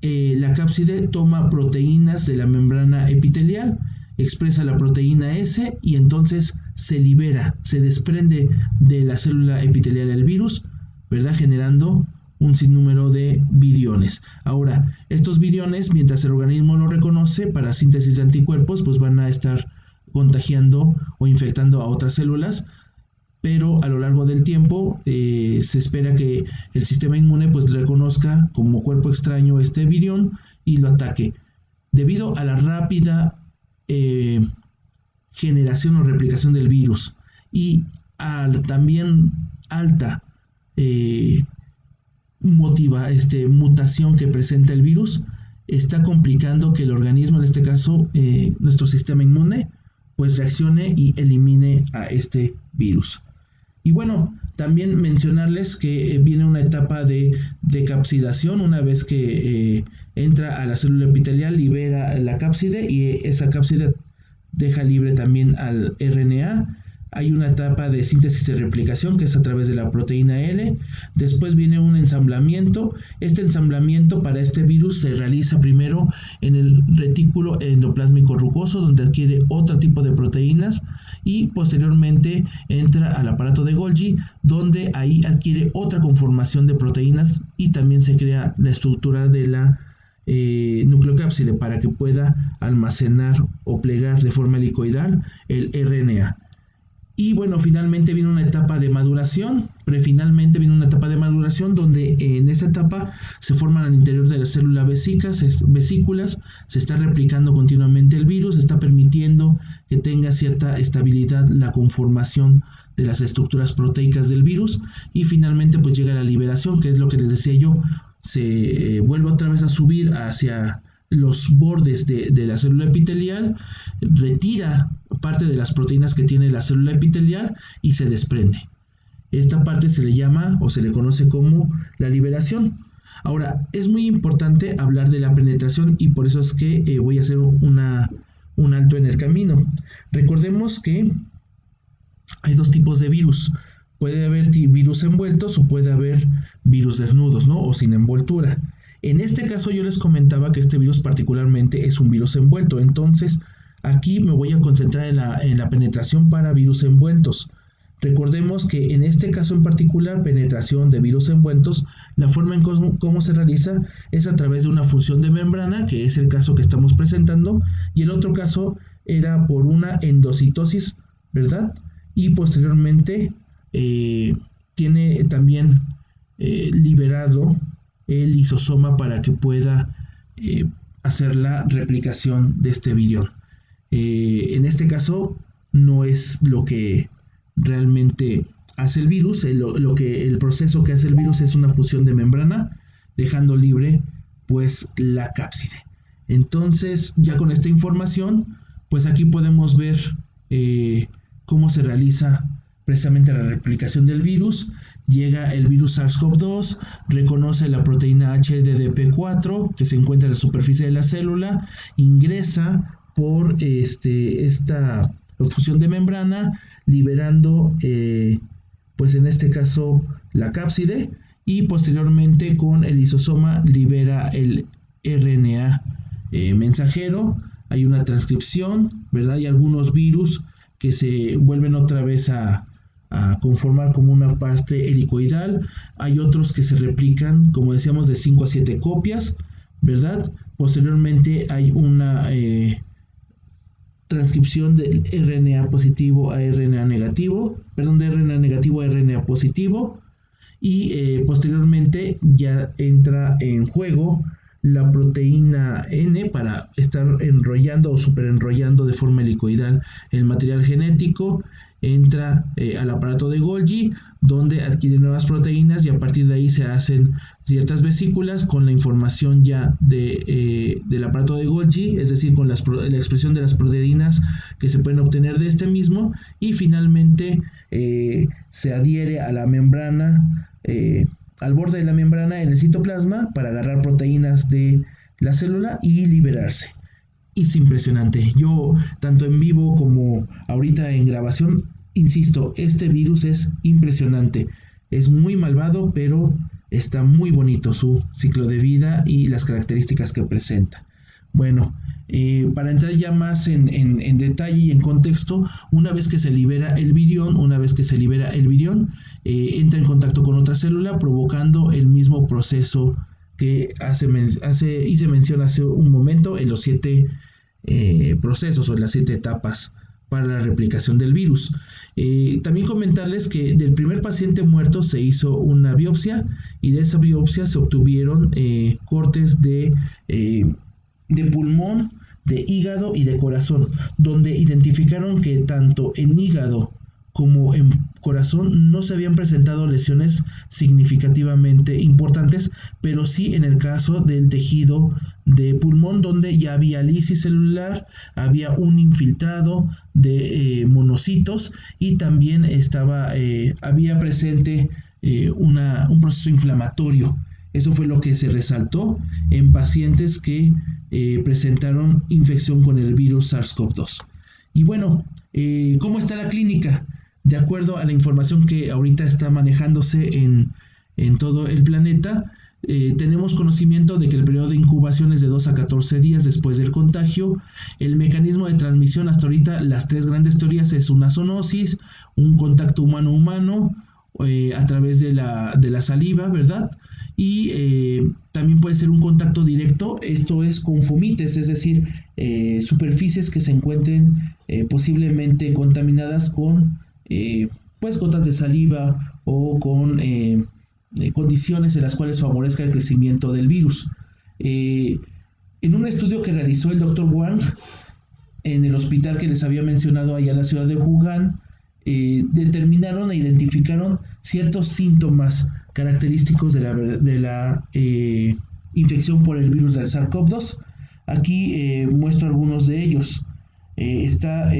la cápside toma proteínas de la membrana epitelial, expresa la proteína S y entonces se libera, se desprende de la célula epitelial el virus, ¿verdad?, generando un sinnúmero de viriones. Ahora, estos viriones, mientras el organismo lo reconoce para síntesis de anticuerpos, pues van a estar contagiando o infectando a otras células. pero a lo largo del tiempo se espera que el sistema inmune pues reconozca como cuerpo extraño este virión y lo ataque. Debido a la rápida generación o replicación del virus y a también alta mutación que presenta el virus, está complicando que el organismo, en este caso nuestro sistema inmune, pues reaccione y elimine a este virus. Y bueno, también mencionarles que viene una etapa de decapsidación. Una vez que entra a la célula epitelial, libera la cápside y esa cápside deja libre también al RNA. Hay una etapa de síntesis y replicación que es a través de la proteína L. Después viene un ensamblamiento. Este ensamblamiento para este virus se realiza primero en el retículo endoplásmico rugoso, donde adquiere otro tipo de proteínas, y posteriormente entra al aparato de Golgi, donde ahí adquiere otra conformación de proteínas y también se crea la estructura de la nucleocápside para que pueda almacenar o plegar de forma helicoidal el RNA. Y bueno, finalmente viene una etapa de maduración, prefinalmente viene una etapa de maduración donde en esta etapa se forman al interior de la célula vesículas, se está replicando continuamente el virus, está permitiendo que tenga cierta estabilidad la conformación de las estructuras proteicas del virus, y finalmente pues llega la liberación, que es lo que les decía yo, se vuelve otra vez a subir hacia los bordes de la célula epitelial, retira parte de las proteínas que tiene la célula epitelial y se desprende. Esta parte se le llama o se le conoce como la liberación. Ahora, es muy importante hablar de la penetración y por eso es que voy a hacer un alto en el camino. Recordemos que hay dos tipos de virus. Puede haber virus envueltos o puede haber virus desnudos, ¿no? O sin envoltura. En este caso yo les comentaba que este virus particularmente es un virus envuelto. Entonces aquí me voy a concentrar en la penetración para virus envueltos. Recordemos que en este caso en particular, penetración de virus envueltos, la forma en cómo se realiza es a través de una fusión de membrana, que es el caso que estamos presentando, y el otro caso era por una endocitosis, ¿verdad? Y posteriormente tiene también liberado el lisosoma para que pueda hacer la replicación de este virión. En este caso no es lo que realmente hace el virus, el proceso que hace el virus es una fusión de membrana, dejando libre pues la cápside. Entonces ya con esta información pues aquí podemos ver cómo se realiza precisamente la replicación del virus. Llega el virus SARS-CoV-2, reconoce la proteína HDDP4 que se encuentra en la superficie de la célula, ingresa por esta fusión de membrana, liberando pues en este caso la cápside, y posteriormente con el lisosoma libera el RNA mensajero. Hay una transcripción, ¿verdad? Y algunos virus que se vuelven otra vez a conformar como una parte helicoidal. Hay otros que se replican, como decíamos, de 5 a 7 copias, ¿verdad? Posteriormente hay una transcripción del RNA positivo a RNA negativo, perdón, de RNA negativo a RNA positivo, y posteriormente ya entra en juego la proteína N para estar enrollando o superenrollando de forma helicoidal el material genético. Entra al aparato de Golgi, donde adquiere nuevas proteínas y a partir de ahí se hacen ciertas vesículas con la información ya del aparato de Golgi, es decir, con la expresión de las proteínas que se pueden obtener de este mismo, y finalmente se adhiere a la membrana, al borde de la membrana en el citoplasma para agarrar proteínas de la célula y liberarse. Es impresionante. Yo, tanto en vivo como ahorita en grabación, insisto, este virus es impresionante. Es muy malvado, pero está muy bonito su ciclo de vida y las características que presenta. Bueno, para entrar ya más en detalle y en contexto, una vez que se libera el virión, entra en contacto con otra célula, provocando el mismo proceso que hice mención hace un momento en los 7 procesos o en las 7 etapas para la replicación del virus. También comentarles que del primer paciente muerto se hizo una biopsia y de esa biopsia se obtuvieron cortes de pulmón, de hígado y de corazón, donde identificaron que tanto en hígado como en corazón no se habían presentado lesiones significativamente importantes, pero sí en el caso del tejido de pulmón, donde ya había lisis celular, había un infiltrado de monocitos y también había presente un proceso inflamatorio. Eso fue lo que se resaltó en pacientes que presentaron infección con el virus SARS-CoV-2. Y bueno, ¿cómo está la clínica? De acuerdo a la información que ahorita está manejándose en todo el planeta, tenemos conocimiento de que el periodo de incubación es de 2 a 14 días después del contagio. El mecanismo de transmisión hasta ahorita, las tres grandes teorías, es una zoonosis, un contacto humano-humano a través de la saliva, ¿verdad? Y también puede ser un contacto directo, esto es con fomites, es decir, superficies que se encuentren posiblemente contaminadas con pues gotas de saliva o con condiciones en las cuales favorezca el crecimiento del virus. En un estudio que realizó el Dr. Wang en el hospital que les había mencionado allá en la ciudad de Wuhan, determinaron e identificaron ciertos síntomas característicos de la infección por el virus del SARS-CoV-2. Aquí muestro algunos de ellos. Está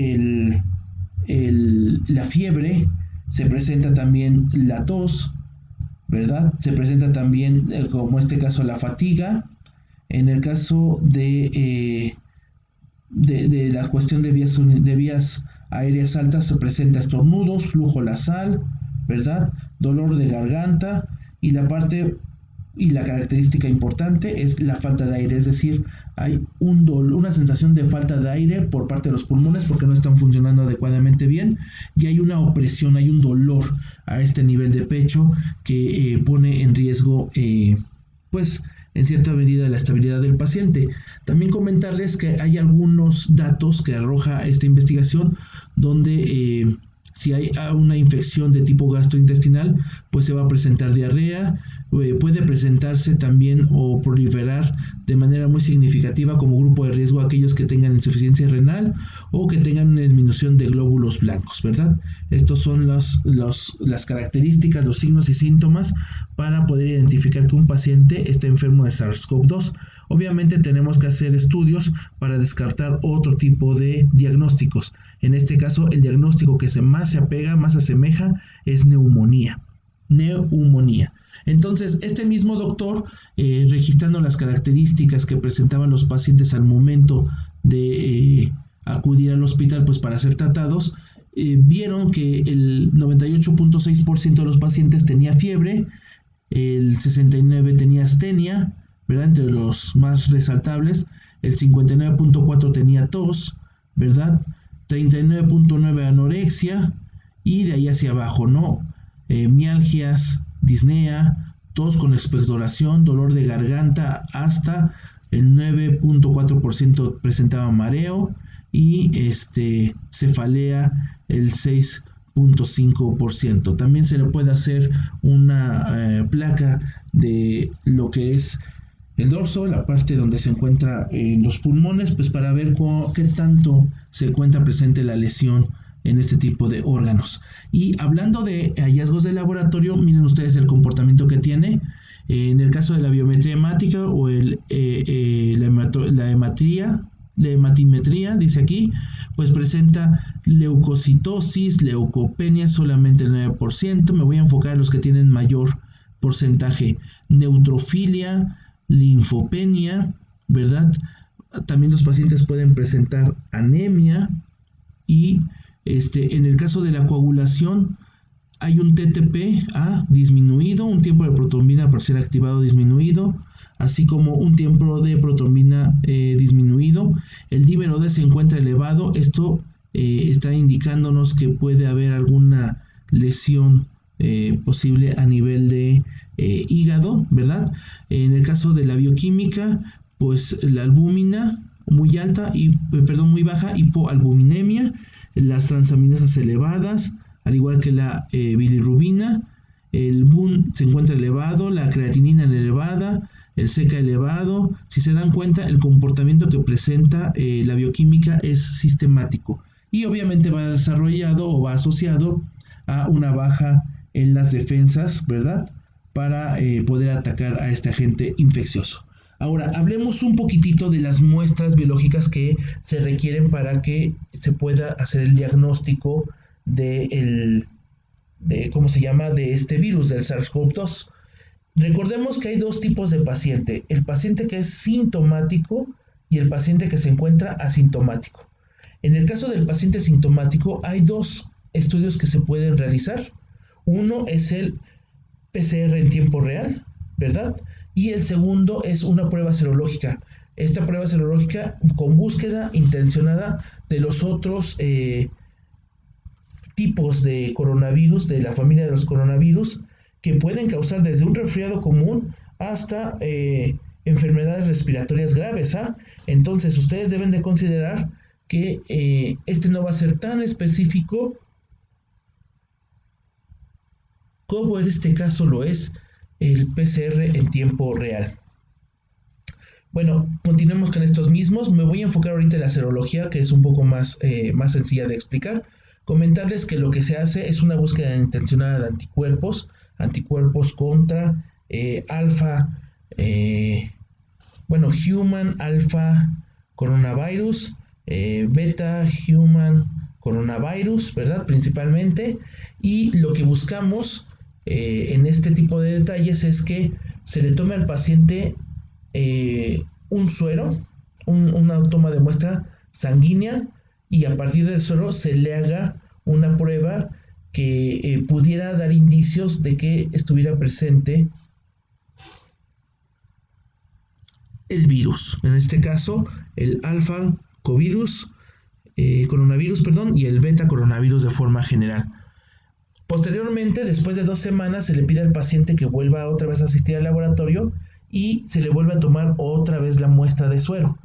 la fiebre, se presenta también la tos, ¿verdad? Se presenta también, como en este caso, la fatiga. En el caso de la cuestión de vías aéreas altas, se presenta estornudos, flujo nasal, ¿verdad? Dolor de garganta y la característica importante es la falta de aire, es decir, hay una sensación de falta de aire por parte de los pulmones porque no están funcionando adecuadamente bien y hay una opresión, hay un dolor a este nivel de pecho que pone en riesgo pues en cierta medida la estabilidad del paciente. También comentarles que hay algunos datos que arroja esta investigación donde si hay una infección de tipo gastrointestinal, pues se va a presentar diarrea, puede presentarse también o proliferar de manera muy significativa como grupo de riesgo a aquellos que tengan insuficiencia renal o que tengan una disminución de glóbulos blancos, ¿verdad? Estos son las características, los signos y síntomas para poder identificar que un paciente está enfermo de SARS-CoV-2. Obviamente tenemos que hacer estudios para descartar otro tipo de diagnósticos. En este caso, el diagnóstico que más se apega, más se asemeja, es neumonía. Entonces, este mismo doctor, registrando las características que presentaban los pacientes al momento de acudir al hospital pues para ser tratados, vieron que el 98.6% de los pacientes tenía fiebre, el 69% tenía astenia, ¿verdad? Entre los más resaltables, el 59.4% tenía tos, ¿verdad? 39.9% anorexia y de ahí hacia abajo, ¿no? Mialgias, disnea, tos con expectoración, dolor de garganta, hasta el 9.4% presentaba mareo y cefalea el 6.5%. También se le puede hacer una placa de lo que es el dorso, la parte donde se encuentra los pulmones, pues para ver qué tanto se encuentra presente la lesión en este tipo de órganos. Y hablando de hallazgos de laboratorio, miren ustedes el comportamiento que tiene. En el caso de la biometría hemática o la hematimetría, dice aquí, pues presenta leucocitosis, leucopenia, solamente el 9%. Me voy a enfocar en los que tienen mayor porcentaje. Neutrofilia, linfopenia, ¿verdad? También los pacientes pueden presentar anemia y en el caso de la coagulación hay un TTP disminuido, un tiempo de protrombina parcial activado disminuido, así como un tiempo de protrombina disminuido. El dímero D se encuentra elevado, esto está indicándonos que puede haber alguna lesión posible a nivel de hígado, ¿verdad? En el caso de la bioquímica, pues la albúmina muy baja, hipoalbuminemia, las transaminasas elevadas, al igual que la bilirrubina. El BUN se encuentra elevado, la creatinina elevada, el CK elevado. Si se dan cuenta, el comportamiento que presenta la bioquímica es sistemático y obviamente va desarrollado o va asociado a una baja en las defensas, ¿verdad? Para poder atacar a este agente infeccioso. Ahora, hablemos un poquitito de las muestras biológicas que se requieren para que se pueda hacer el diagnóstico ¿cómo se llama? De este virus, del SARS-CoV-2. Recordemos que hay dos tipos de paciente, el paciente que es sintomático y el paciente que se encuentra asintomático. En el caso del paciente sintomático hay dos estudios que se pueden realizar. Uno es el PCR en tiempo real, ¿verdad? Y el segundo es una prueba serológica. Esta prueba serológica con búsqueda intencionada de los otros tipos de coronavirus, de la familia de los coronavirus, que pueden causar desde un resfriado común hasta enfermedades respiratorias graves. Entonces ustedes deben de considerar que este no va a ser tan específico como en este caso lo es el PCR en tiempo real. Bueno, continuemos con estos mismos. Me voy a enfocar ahorita en la serología, que es un poco más sencilla de explicar. Comentarles que lo que se hace es una búsqueda intencionada de anticuerpos contra human alpha coronavirus, beta human coronavirus, ¿verdad? Principalmente. Y lo que buscamos en este tipo de detalles es que se le tome al paciente un suero, una toma de muestra sanguínea, y a partir del suero se le haga una prueba que pudiera dar indicios de que estuviera presente el virus. En este caso, el alfa coronavirus, y el beta coronavirus de forma general. Posteriormente, después de 2 semanas, se le pide al paciente que vuelva otra vez a asistir al laboratorio y se le vuelve a tomar otra vez la muestra de suero.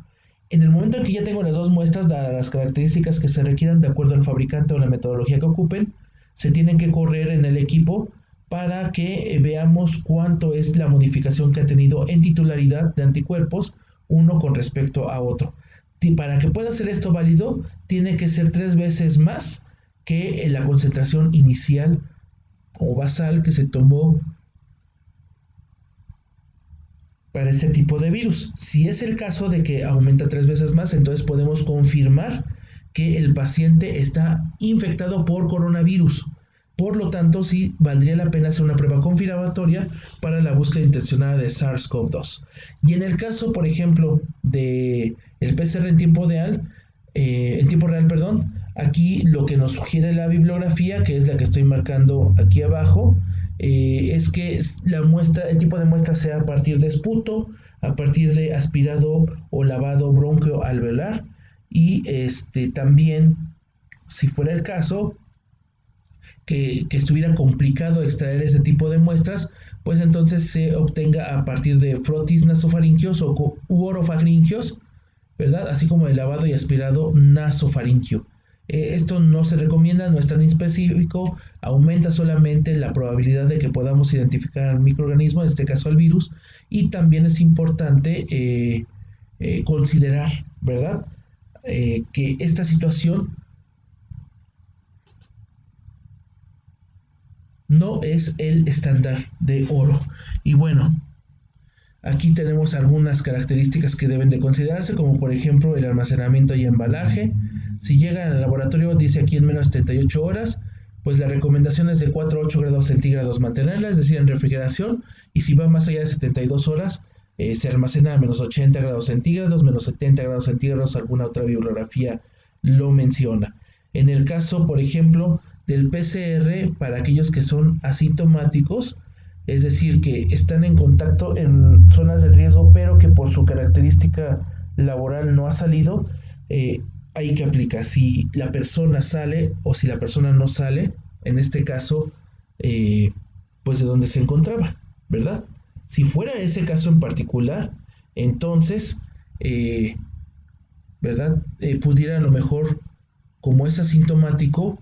En el momento en que ya tengo las dos muestras, dadas las características que se requieran de acuerdo al fabricante o la metodología que ocupen, se tienen que correr en el equipo para que veamos cuánto es la modificación que ha tenido en titularidad de anticuerpos uno con respecto a otro. Y para que pueda ser esto válido, tiene que ser 3 veces más que la concentración inicial o basal que se tomó para este tipo de virus. Si es el caso de que aumenta 3 veces más, entonces podemos confirmar que el paciente está infectado por coronavirus. Por lo tanto, sí valdría la pena hacer una prueba confirmatoria para la búsqueda intencionada de SARS-CoV-2. Y en el caso, por ejemplo, de el PCR en tiempo real, aquí lo que nos sugiere la bibliografía, que es la que estoy marcando aquí abajo, es que el tipo de muestra sea a partir de esputo, a partir de aspirado o lavado bronquioalveolar, y también, si fuera el caso, que estuviera complicado extraer ese tipo de muestras, pues entonces se obtenga a partir de frotis nasofaringios u orofaringios, ¿verdad? Así como el lavado y aspirado nasofaringio. Esto no se recomienda, no es tan específico, aumenta solamente la probabilidad de que podamos identificar al microorganismo, en este caso al virus, y también es importante considerar, ¿verdad? Que esta situación no es el estándar de oro. Y bueno, aquí tenemos algunas características que deben de considerarse, como por ejemplo el almacenamiento y embalaje. Si llegan al laboratorio, dice aquí en menos de 78 horas, pues la recomendación es de 4 a 8 grados centígrados mantenerla, es decir, en refrigeración, y si va más allá de 72 horas, se almacena a menos 80 grados centígrados, menos 70 grados centígrados, alguna otra bibliografía lo menciona. En el caso, por ejemplo, del PCR, para aquellos que son asintomáticos, es decir, que están en contacto en zonas de riesgo, pero que por su característica laboral no ha salido, hay que aplicar. Si la persona sale o si la persona no sale, en este caso, pues de donde se encontraba, ¿verdad? Si fuera ese caso en particular, entonces, ¿verdad? Pudiera a lo mejor como es asintomático,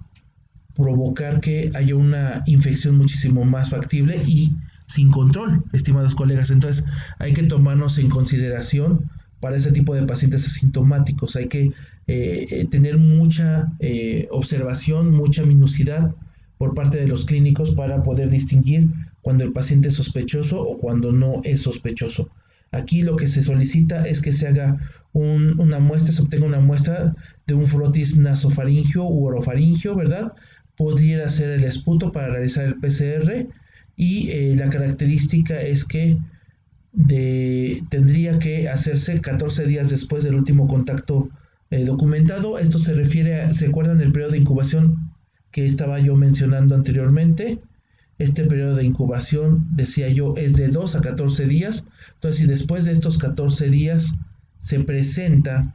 provocar que haya una infección muchísimo más factible y sin control, estimados colegas. Entonces hay que tomarnos en consideración para ese tipo de pacientes asintomáticos. Hay que tener mucha observación, mucha minuciosidad por parte de los clínicos para poder distinguir cuando el paciente es sospechoso o cuando no es sospechoso. Aquí lo que se solicita es que se haga una muestra, se obtenga una muestra de un frotis nasofaringio u orofaringio, ¿verdad? Podría ser el esputo para realizar el PCR y la característica es que tendría que hacerse 14 días después del último contacto documentado. Esto se refiere ¿se acuerdan del periodo de incubación que estaba yo mencionando anteriormente? Este periodo de incubación, decía yo, es de 2 a 14 días. Entonces, si después de estos 14 días se presenta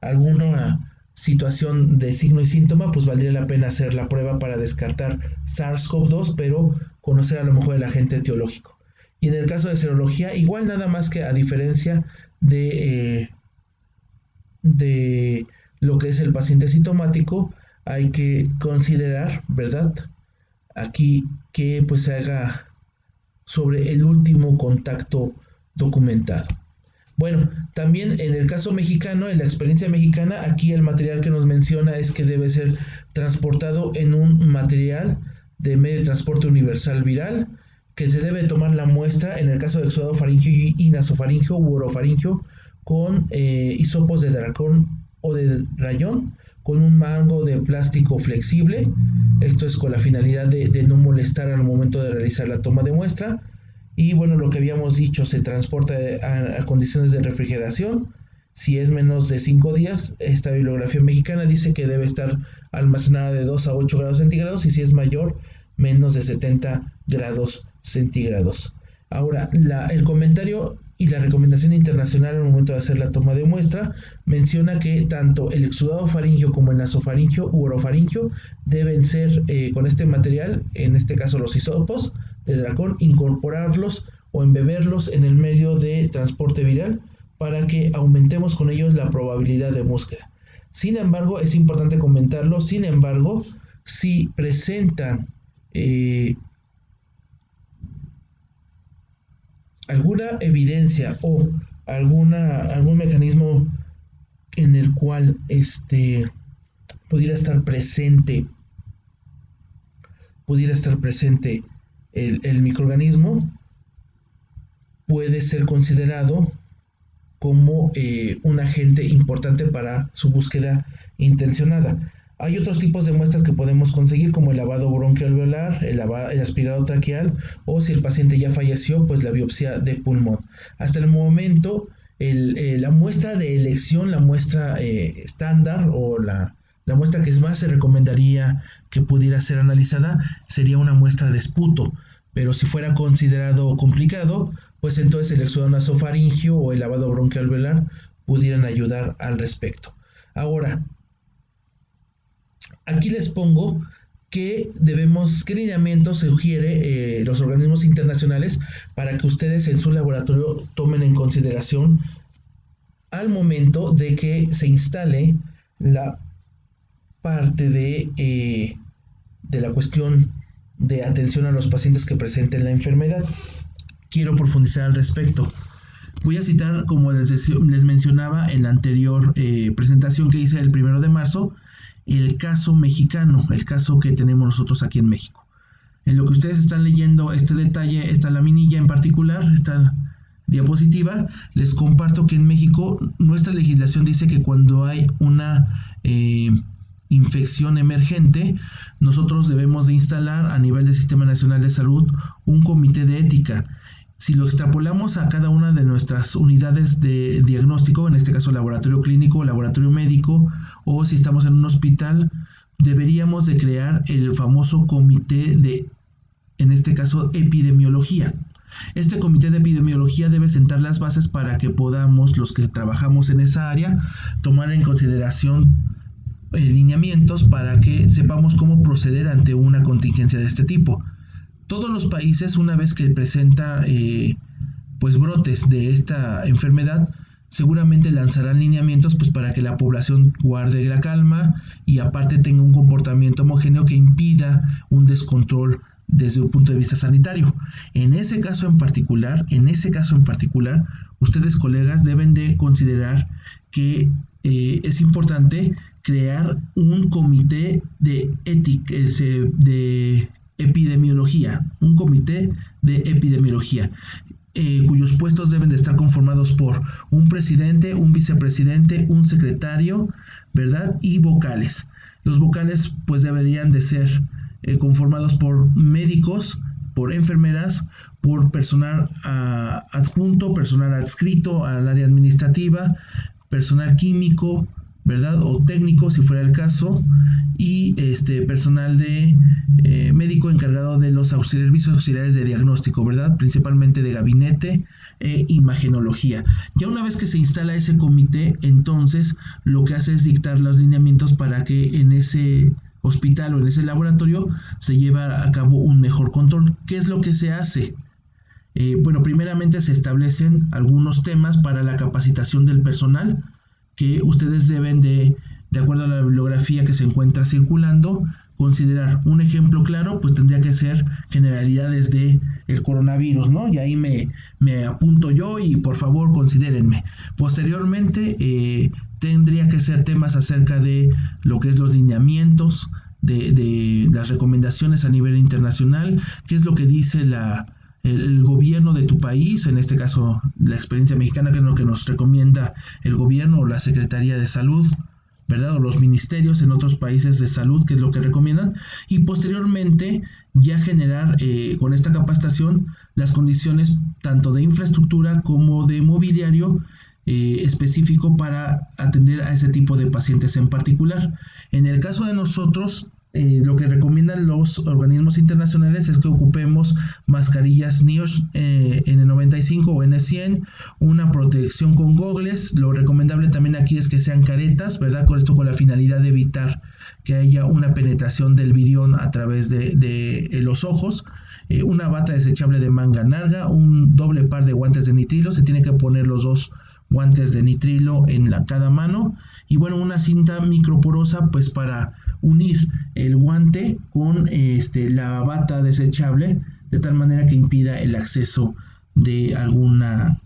alguna situación de signo y síntoma, pues valdría la pena hacer la prueba para descartar SARS-CoV-2, pero conocer a lo mejor el agente etiológico. Y en el caso de serología, igual, nada más que a diferencia de lo que es el paciente sintomático, hay que considerar, ¿verdad?, aquí que pues se haga sobre el último contacto documentado. Bueno, también en el caso mexicano, en la experiencia mexicana, aquí el material que nos menciona es que debe ser transportado en un material de medio de transporte universal viral, que se debe tomar la muestra, en el caso de exudado faríngeo y nasofaríngeo u orofaríngeo, con hisopos de dracón o de rayón, con un mango de plástico flexible. Esto es con la finalidad de no molestar al momento de realizar la toma de muestra. Y bueno, lo que habíamos dicho, se transporta a condiciones de refrigeración. Si es menos de 5 días, esta bibliografía mexicana dice que debe estar almacenada de 2 a 8 grados centígrados y si es mayor, menos de 70 grados centígrados. Ahora, el comentario y la recomendación internacional al momento de hacer la toma de muestra menciona que tanto el exudado faríngeo como el nasofaríngeo u orofaríngeo deben ser con este material, en este caso los hisopos de dracón, incorporarlos o embeberlos en el medio de transporte viral para que aumentemos con ellos la probabilidad de búsqueda. Sin embargo, es importante comentarlo, si presentan alguna evidencia o algún mecanismo en el cual pudiera estar presente el microorganismo, puede ser considerado como un agente importante para su búsqueda intencionada. Hay otros tipos de muestras que podemos conseguir, como el lavado bronquialveolar, el aspirado traqueal, o si el paciente ya falleció, pues la biopsia de pulmón. Hasta el momento, la muestra de elección, la muestra estándar o la muestra que más se recomendaría que pudiera ser analizada sería una muestra de esputo, pero si fuera considerado complicado, pues entonces el exudado nasofaríngeo o el lavado bronquialveolar pudieran ayudar al respecto. Ahora, aquí les pongo qué lineamientos sugiere los organismos internacionales para que ustedes en su laboratorio tomen en consideración al momento de que se instale la parte de la cuestión de atención a los pacientes que presenten la enfermedad. Quiero profundizar al respecto. Voy a citar, como les mencionaba en la anterior presentación que hice el 1 de marzo, el caso mexicano, el caso que tenemos nosotros aquí en México. En lo que ustedes están leyendo este detalle, esta laminilla en particular, esta diapositiva, les comparto que en México nuestra legislación dice que cuando hay una infección emergente, nosotros debemos de instalar a nivel del Sistema Nacional de Salud un comité de ética. Si lo extrapolamos a cada una de nuestras unidades de diagnóstico, en este caso laboratorio clínico, laboratorio médico, o si estamos en un hospital, deberíamos de crear el famoso comité de, en este caso, epidemiología. Este comité de epidemiología debe sentar las bases para que podamos, los que trabajamos en esa área, tomar en consideración lineamientos para que sepamos cómo proceder ante una contingencia de este tipo. Todos los países, una vez que presenta pues brotes de esta enfermedad, seguramente lanzarán lineamientos pues para que la población guarde la calma y aparte tenga un comportamiento homogéneo que impida un descontrol desde un punto de vista sanitario. En ese caso en particular, ustedes colegas deben de considerar que es importante crear un comité de ética, de epidemiología, cuyos puestos deben de estar conformados por un presidente, un vicepresidente, un secretario, ¿verdad? Y vocales. Los vocales pues deberían de ser conformados por médicos, por enfermeras, por personal adjunto, personal adscrito al área administrativa, personal químico, ¿verdad? O técnico, si fuera el caso, y personal de médico encargado de los servicios auxiliares de diagnóstico, ¿verdad? Principalmente de gabinete e imagenología. Ya una vez que se instala ese comité, entonces lo que hace es dictar los lineamientos para que en ese hospital o en ese laboratorio se lleve a cabo un mejor control. ¿Qué es lo que se hace? Bueno, primeramente se establecen algunos temas para la capacitación del personal que ustedes deben de acuerdo a la bibliografía que se encuentra circulando, considerar. Un ejemplo claro, pues tendría que ser generalidades de el coronavirus, ¿no? Y ahí me apunto yo y por favor considérenme. Posteriormente, tendría que ser temas acerca de lo que es los lineamientos, de las recomendaciones a nivel internacional, qué es lo que dice el gobierno de tu país, en este caso la experiencia mexicana, que es lo que nos recomienda el gobierno o la Secretaría de Salud, ¿verdad? O los ministerios en otros países de salud, que es lo que recomiendan, y posteriormente ya generar con esta capacitación las condiciones tanto de infraestructura como de mobiliario específico para atender a ese tipo de pacientes en particular. En el caso de nosotros, lo que recomiendan los organismos internacionales es que ocupemos mascarillas NIOSH N95 o N100, una protección con gogles. Lo recomendable también aquí es que sean caretas, ¿verdad? Con esto con la finalidad de evitar que haya una penetración del virión a través de los ojos. Una bata desechable de manga larga, un doble par de guantes de nitrilo, se tiene que poner los dos guantes de nitrilo en cada mano, y bueno, una cinta microporosa pues para unir el guante con la bata desechable de tal manera que impida el acceso de alguna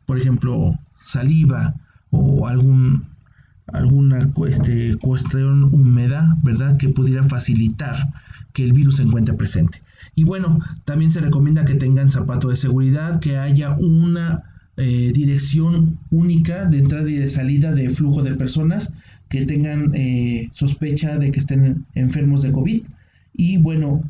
por ejemplo saliva o alguna cuestión húmeda, ¿verdad? Que pudiera facilitar que el virus se encuentre presente. Y bueno, también se recomienda que tengan zapato de seguridad, que haya una dirección única de entrada y de salida de flujo de personas que tengan sospecha de que estén enfermos de COVID. Y bueno,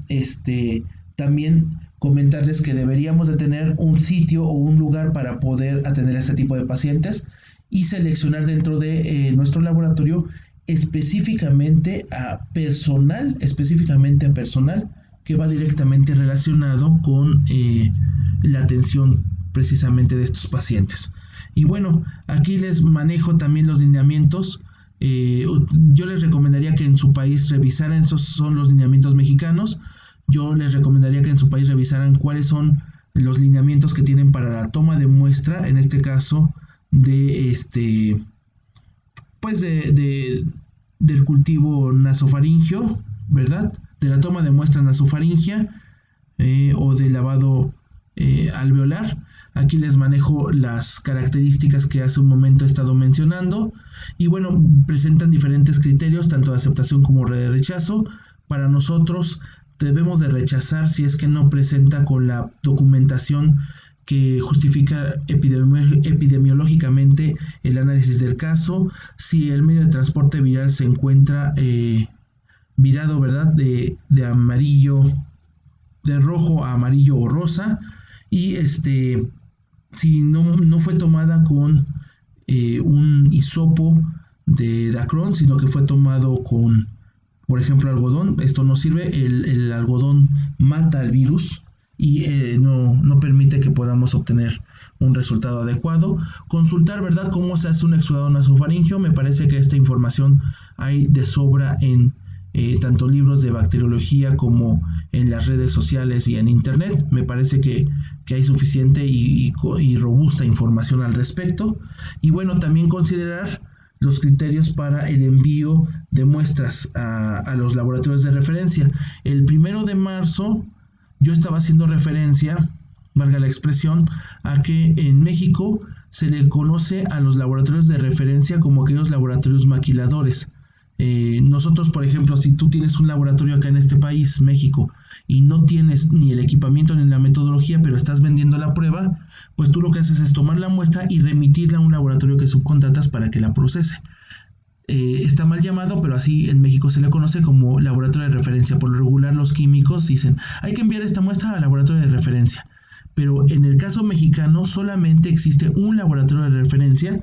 también comentarles que deberíamos de tener un sitio o un lugar para poder atender a este tipo de pacientes y seleccionar dentro de nuestro laboratorio específicamente a personal que va directamente relacionado con la atención precisamente de estos pacientes. Y bueno, aquí les manejo también los lineamientos. Yo les recomendaría que en su país revisaran, esos son los lineamientos mexicanos. Yo les recomendaría que en su país revisaran cuáles son los lineamientos que tienen para la toma de muestra, en este caso de del cultivo nasofaringio, ¿verdad? De la toma de muestra nasofaringia o de lavado alveolar. Aquí les manejo las características que hace un momento he estado mencionando. Y bueno, presentan diferentes criterios, tanto de aceptación como de rechazo. Para nosotros debemos de rechazar si es que no presenta con la documentación que justifica epidemiológicamente el análisis del caso, si el medio de transporte viral se encuentra virado, ¿verdad? De amarillo, de rojo a amarillo o rosa, y si no fue tomada con un hisopo de Dacron, sino que fue tomado con, por ejemplo, algodón. Esto no sirve, el algodón mata al virus y no permite que podamos obtener un resultado adecuado. Consultar, ¿verdad?, cómo se hace un exudado nasofaringio. Me parece que esta información hay de sobra en tanto libros de bacteriología como en las redes sociales y en internet. Me parece que que hay suficiente y robusta información al respecto. Y bueno, también considerar los criterios para el envío de muestras a los laboratorios de referencia. El 1 de marzo yo estaba haciendo referencia, valga la expresión, a que en México se le conoce a los laboratorios de referencia como aquellos laboratorios maquiladores. Nosotros, por ejemplo, si tú tienes un laboratorio acá en este país, México, y no tienes ni el equipamiento ni la metodología, pero estás vendiendo la prueba, pues tú lo que haces es tomar la muestra y remitirla a un laboratorio que subcontratas para que la procese. Está mal llamado, pero así en México se le conoce como laboratorio de referencia. Por lo regular los químicos dicen, hay que enviar esta muestra al laboratorio de referencia. Pero en el caso mexicano solamente existe un laboratorio de referencia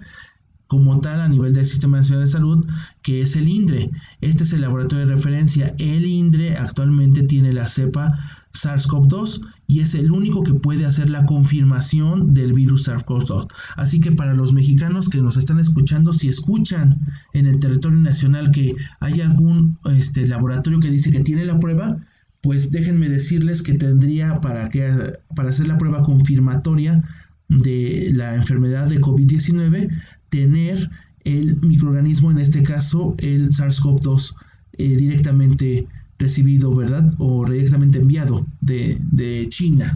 como tal a nivel del Sistema Nacional de Salud, que es el INDRE. Este es el laboratorio de referencia. El INDRE actualmente tiene la cepa SARS-CoV-2 y es el único que puede hacer la confirmación del virus SARS-CoV-2. Así que para los mexicanos que nos están escuchando, si escuchan en el territorio nacional que hay algún laboratorio que dice que tiene la prueba, pues déjenme decirles que tendría para hacer la prueba confirmatoria de la enfermedad de COVID-19, tener el microorganismo, en este caso el SARS-CoV-2, directamente recibido, ¿verdad? O directamente enviado de China.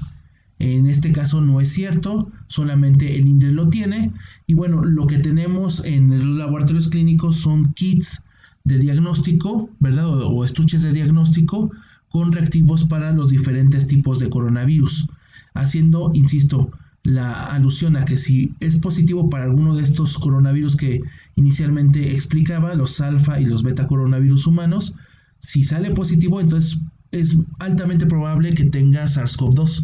En este caso no es cierto, solamente el INDRE lo tiene. Y bueno, lo que tenemos en los laboratorios clínicos son kits de diagnóstico, ¿verdad? O estuches de diagnóstico con reactivos para los diferentes tipos de coronavirus. Haciendo, insisto, la alusión a que si es positivo para alguno de estos coronavirus que inicialmente explicaba, los alfa y los beta coronavirus humanos, si sale positivo, entonces es altamente probable que tenga SARS-CoV-2,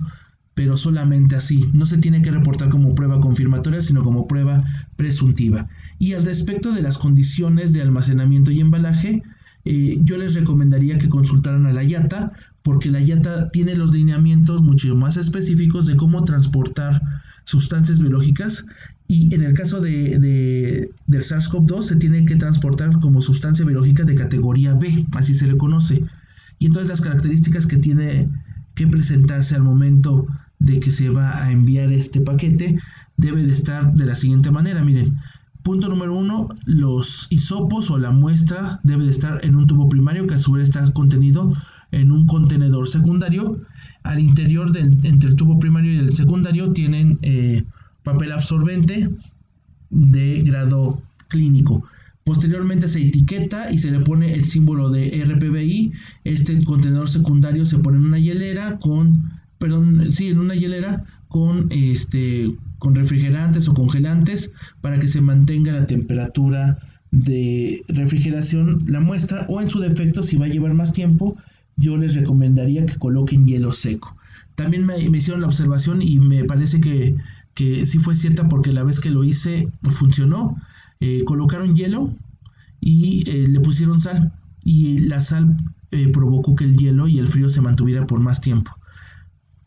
pero solamente así. No se tiene que reportar como prueba confirmatoria, sino como prueba presuntiva. Y al respecto de las condiciones de almacenamiento y embalaje, yo les recomendaría que consultaran a la IATA, porque la IATA tiene los lineamientos mucho más específicos de cómo transportar sustancias biológicas, y en el caso del SARS-CoV-2 se tiene que transportar como sustancia biológica de categoría B, así se le conoce. Y entonces las características que tiene que presentarse al momento de que se va a enviar este paquete debe de estar de la siguiente manera. Miren, punto número 1, los hisopos o la muestra debe de estar en un tubo primario que a su vez está contenido en un contenedor secundario. Al interior entre el tubo primario y el secundario tienen papel absorbente de grado clínico. Posteriormente se etiqueta y se le pone el símbolo de RPBI. Este contenedor secundario se pone en una hielera con refrigerantes o congelantes para que se mantenga la temperatura de refrigeración la muestra, o en su defecto, si va a llevar más tiempo, yo les recomendaría que coloquen hielo seco. También me hicieron la observación y me parece que sí fue cierta, porque la vez que lo hice funcionó. Colocaron hielo y le pusieron sal, y la sal provocó que el hielo y el frío se mantuviera por más tiempo.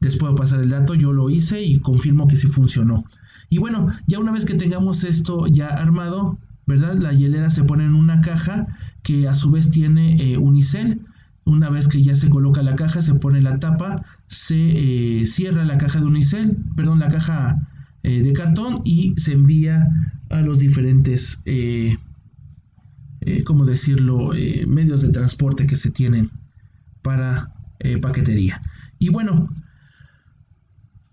Les puedo pasar el dato, yo lo hice y confirmo que sí funcionó. Y bueno, ya una vez que tengamos esto ya armado, ¿verdad? La hielera se pone en una caja que a su vez tiene unicel. Una vez que ya se coloca la caja, se pone la tapa, se cierra la caja de unicel, la caja de cartón, y se envía a los diferentes, medios de transporte que se tienen para paquetería. Y bueno,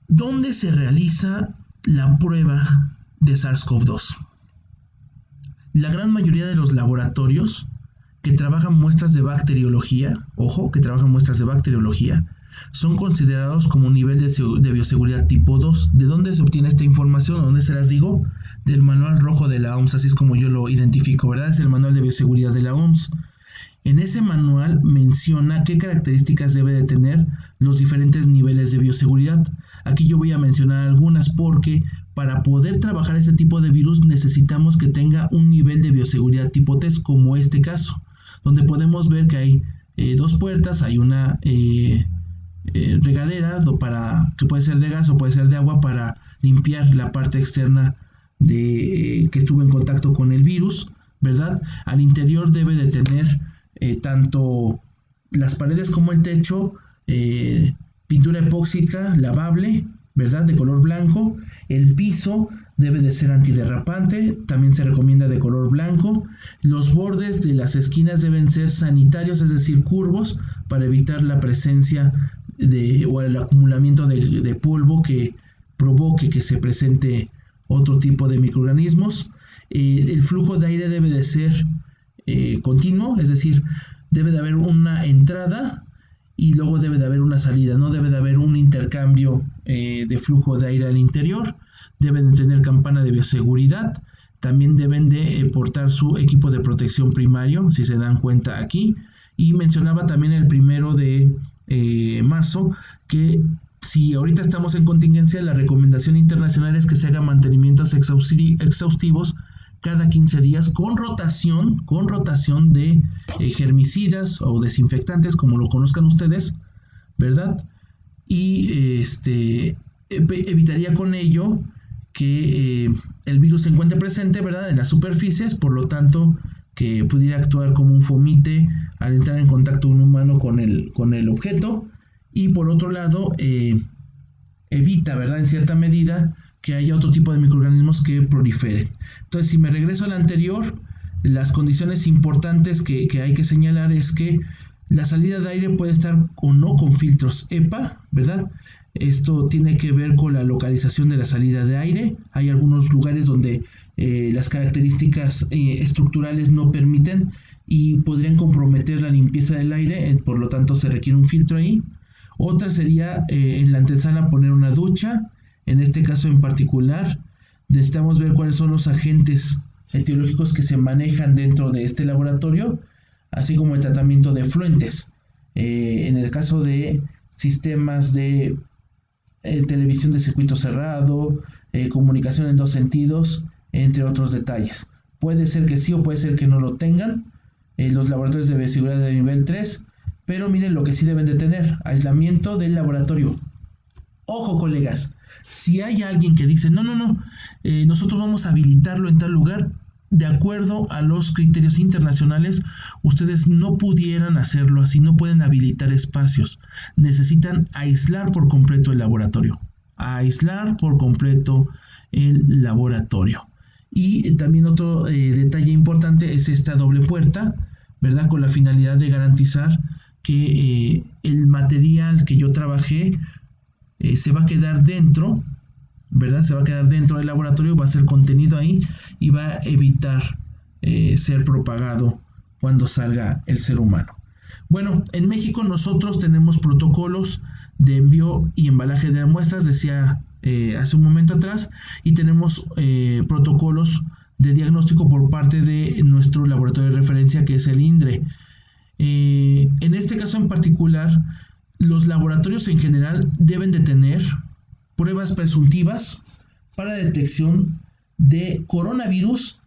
¿dónde se realiza la prueba de SARS-CoV-2? La gran mayoría de los laboratorios que trabajan muestras de bacteriología, son considerados como un nivel de bioseguridad tipo 2. ¿De dónde se obtiene esta información? ¿Dónde se las digo? Del manual rojo de la OMS, así es como yo lo identifico, ¿verdad? Es el manual de bioseguridad de la OMS. En ese manual menciona qué características debe de tener los diferentes niveles de bioseguridad. Aquí yo voy a mencionar algunas, porque para poder trabajar este tipo de virus necesitamos que tenga un nivel de bioseguridad tipo test, como este caso, donde podemos ver que hay dos puertas, hay una regadera que puede ser de gas o puede ser de agua para limpiar la parte externa que estuvo en contacto con el virus, ¿verdad? Al interior debe de tener tanto las paredes como el techo pintura epóxica lavable, ¿verdad? De color blanco. El piso debe de ser antiderrapante, también se recomienda de color blanco. Los bordes de las esquinas deben ser sanitarios, es decir, curvos, para evitar la presencia o el acumulamiento de polvo que provoque que se presente otro tipo de microorganismos. El flujo de aire debe de ser continuo, es decir, debe de haber una entrada y luego debe de haber una salida, no debe de haber un intercambio de flujo de aire al interior. Deben de tener campana de bioseguridad, también deben de portar su equipo de protección primario, si se dan cuenta aquí. Y mencionaba también el 1 de marzo que si ahorita estamos en contingencia, la recomendación internacional es que se hagan mantenimientos exhaustivos cada 15 días con rotación de germicidas o desinfectantes, como lo conozcan ustedes, ¿verdad? Y evitaría con ello que el virus se encuentre presente, ¿verdad?, en las superficies, por lo tanto que pudiera actuar como un fomite al entrar en contacto un humano con el objeto. Y por otro lado, evita, ¿verdad?, en cierta medida que haya otro tipo de microorganismos que proliferen. Entonces, si me regreso al anterior, las condiciones importantes que hay que señalar es que la salida de aire puede estar o no con filtros EPA, ¿verdad? Esto tiene que ver con la localización de la salida de aire. Hay algunos lugares donde las características estructurales no permiten y podrían comprometer la limpieza del aire, por lo tanto se requiere un filtro ahí. Otra sería en la antesala poner una ducha. En este caso en particular, necesitamos ver cuáles son los agentes etiológicos que se manejan dentro de este laboratorio, así como el tratamiento de efluentes. En el caso de sistemas de televisión de circuito cerrado, comunicación en 2 sentidos, entre otros detalles. Puede ser que sí o puede ser que no lo tengan. Los laboratorios de bioseguridad de nivel 3, pero miren lo que sí deben de tener: aislamiento del laboratorio. Ojo, colegas, si hay alguien que dice, no, nosotros vamos a habilitarlo en tal lugar, de acuerdo a los criterios internacionales, ustedes no pudieran hacerlo así, no pueden habilitar espacios. Necesitan aislar por completo el laboratorio. Aislar por completo el laboratorio. Y también otro detalle importante es esta doble puerta, ¿verdad?, con la finalidad de garantizar que el material que yo trabajé se va a quedar dentro, ¿verdad? Se va a quedar dentro del laboratorio, va a ser contenido ahí y va a evitar ser propagado cuando salga el ser humano. Bueno, en México nosotros tenemos protocolos de envío y embalaje de muestras, decía hace un momento atrás, y tenemos protocolos de diagnóstico por parte de nuestro laboratorio de referencia, que es el INDRE. En este caso en particular, los laboratorios en general deben de tener pruebas presuntivas para detección de coronavirus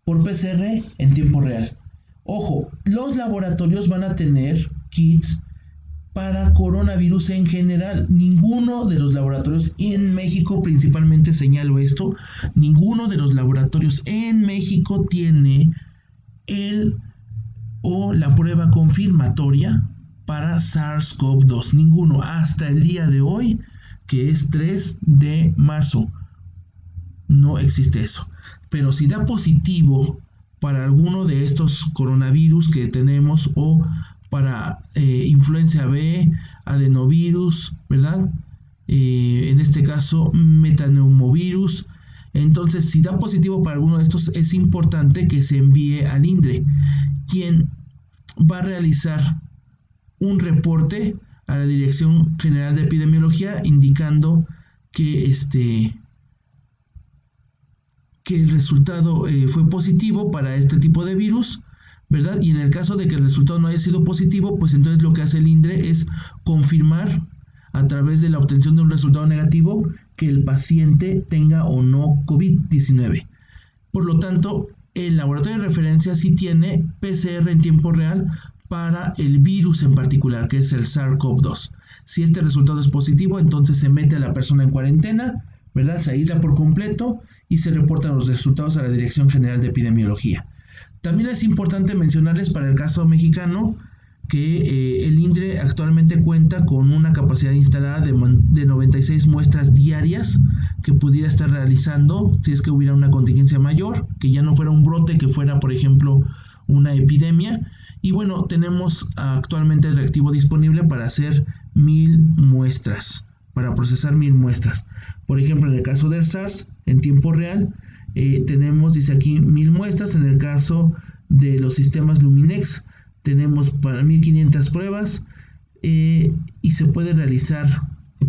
por PCR en tiempo real. Ojo, los laboratorios van a tener kits para coronavirus en general. Ninguno de los laboratorios en México, principalmente señalo esto, ninguno de los laboratorios en México tiene la prueba confirmatoria para SARS-CoV-2. Ninguno, hasta el día de hoy, que es 3 de marzo. No existe eso. Pero si da positivo para alguno de estos coronavirus que tenemos, o para influenza B, adenovirus, ¿verdad? En este caso, metaneumovirus. Entonces, si da positivo para alguno de estos, es importante que se envíe al INDRE, quien va a realizar un reporte a la Dirección General de Epidemiología indicando que el resultado fue positivo para este tipo de virus, ¿verdad? Y en el caso de que el resultado no haya sido positivo, pues entonces lo que hace el INDRE es confirmar a través de la obtención de un resultado negativo que el paciente tenga o no COVID-19. Por lo tanto, el laboratorio de referencia sí tiene PCR en tiempo real para el virus en particular, que es el SARS-CoV-2. Si este resultado es positivo, entonces se mete a la persona en cuarentena, ¿verdad? Se aísla por completo y se reportan los resultados a la Dirección General de Epidemiología. También es importante mencionarles para el caso mexicano que el INDRE actualmente cuenta con una capacidad instalada de 96 muestras diarias que pudiera estar realizando si es que hubiera una contingencia mayor, que ya no fuera un brote, que fuera, por ejemplo, una epidemia. Y bueno, tenemos actualmente el reactivo disponible para hacer 1000 muestras, para procesar 1000 muestras. Por ejemplo, en el caso del SARS, en tiempo real, tenemos, dice aquí, 1000 muestras. En el caso de los sistemas Luminex, tenemos para 1500 pruebas y se puede realizar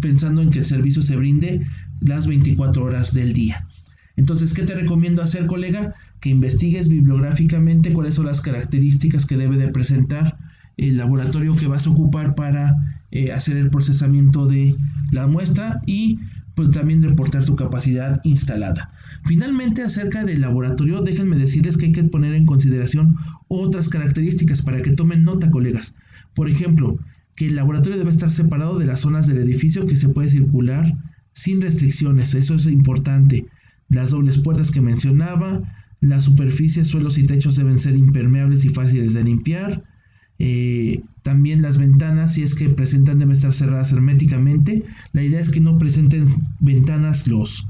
pensando en que el servicio se brinde las 24 horas del día. Entonces, ¿qué te recomiendo hacer, colega? Que investigues bibliográficamente cuáles son las características que debe de presentar el laboratorio que vas a ocupar para hacer el procesamiento de la muestra y pues también reportar tu capacidad instalada. Finalmente, acerca del laboratorio, déjenme decirles que hay que poner en consideración otras características para que tomen nota, colegas. Por ejemplo, que el laboratorio debe estar separado de las zonas del edificio, que se puede circular sin restricciones, eso es importante. Las dobles puertas que mencionaba, las superficies, suelos y techos deben ser impermeables y fáciles de limpiar. También las ventanas, si es que presentan, deben estar cerradas herméticamente. La idea es que no presenten ventanas los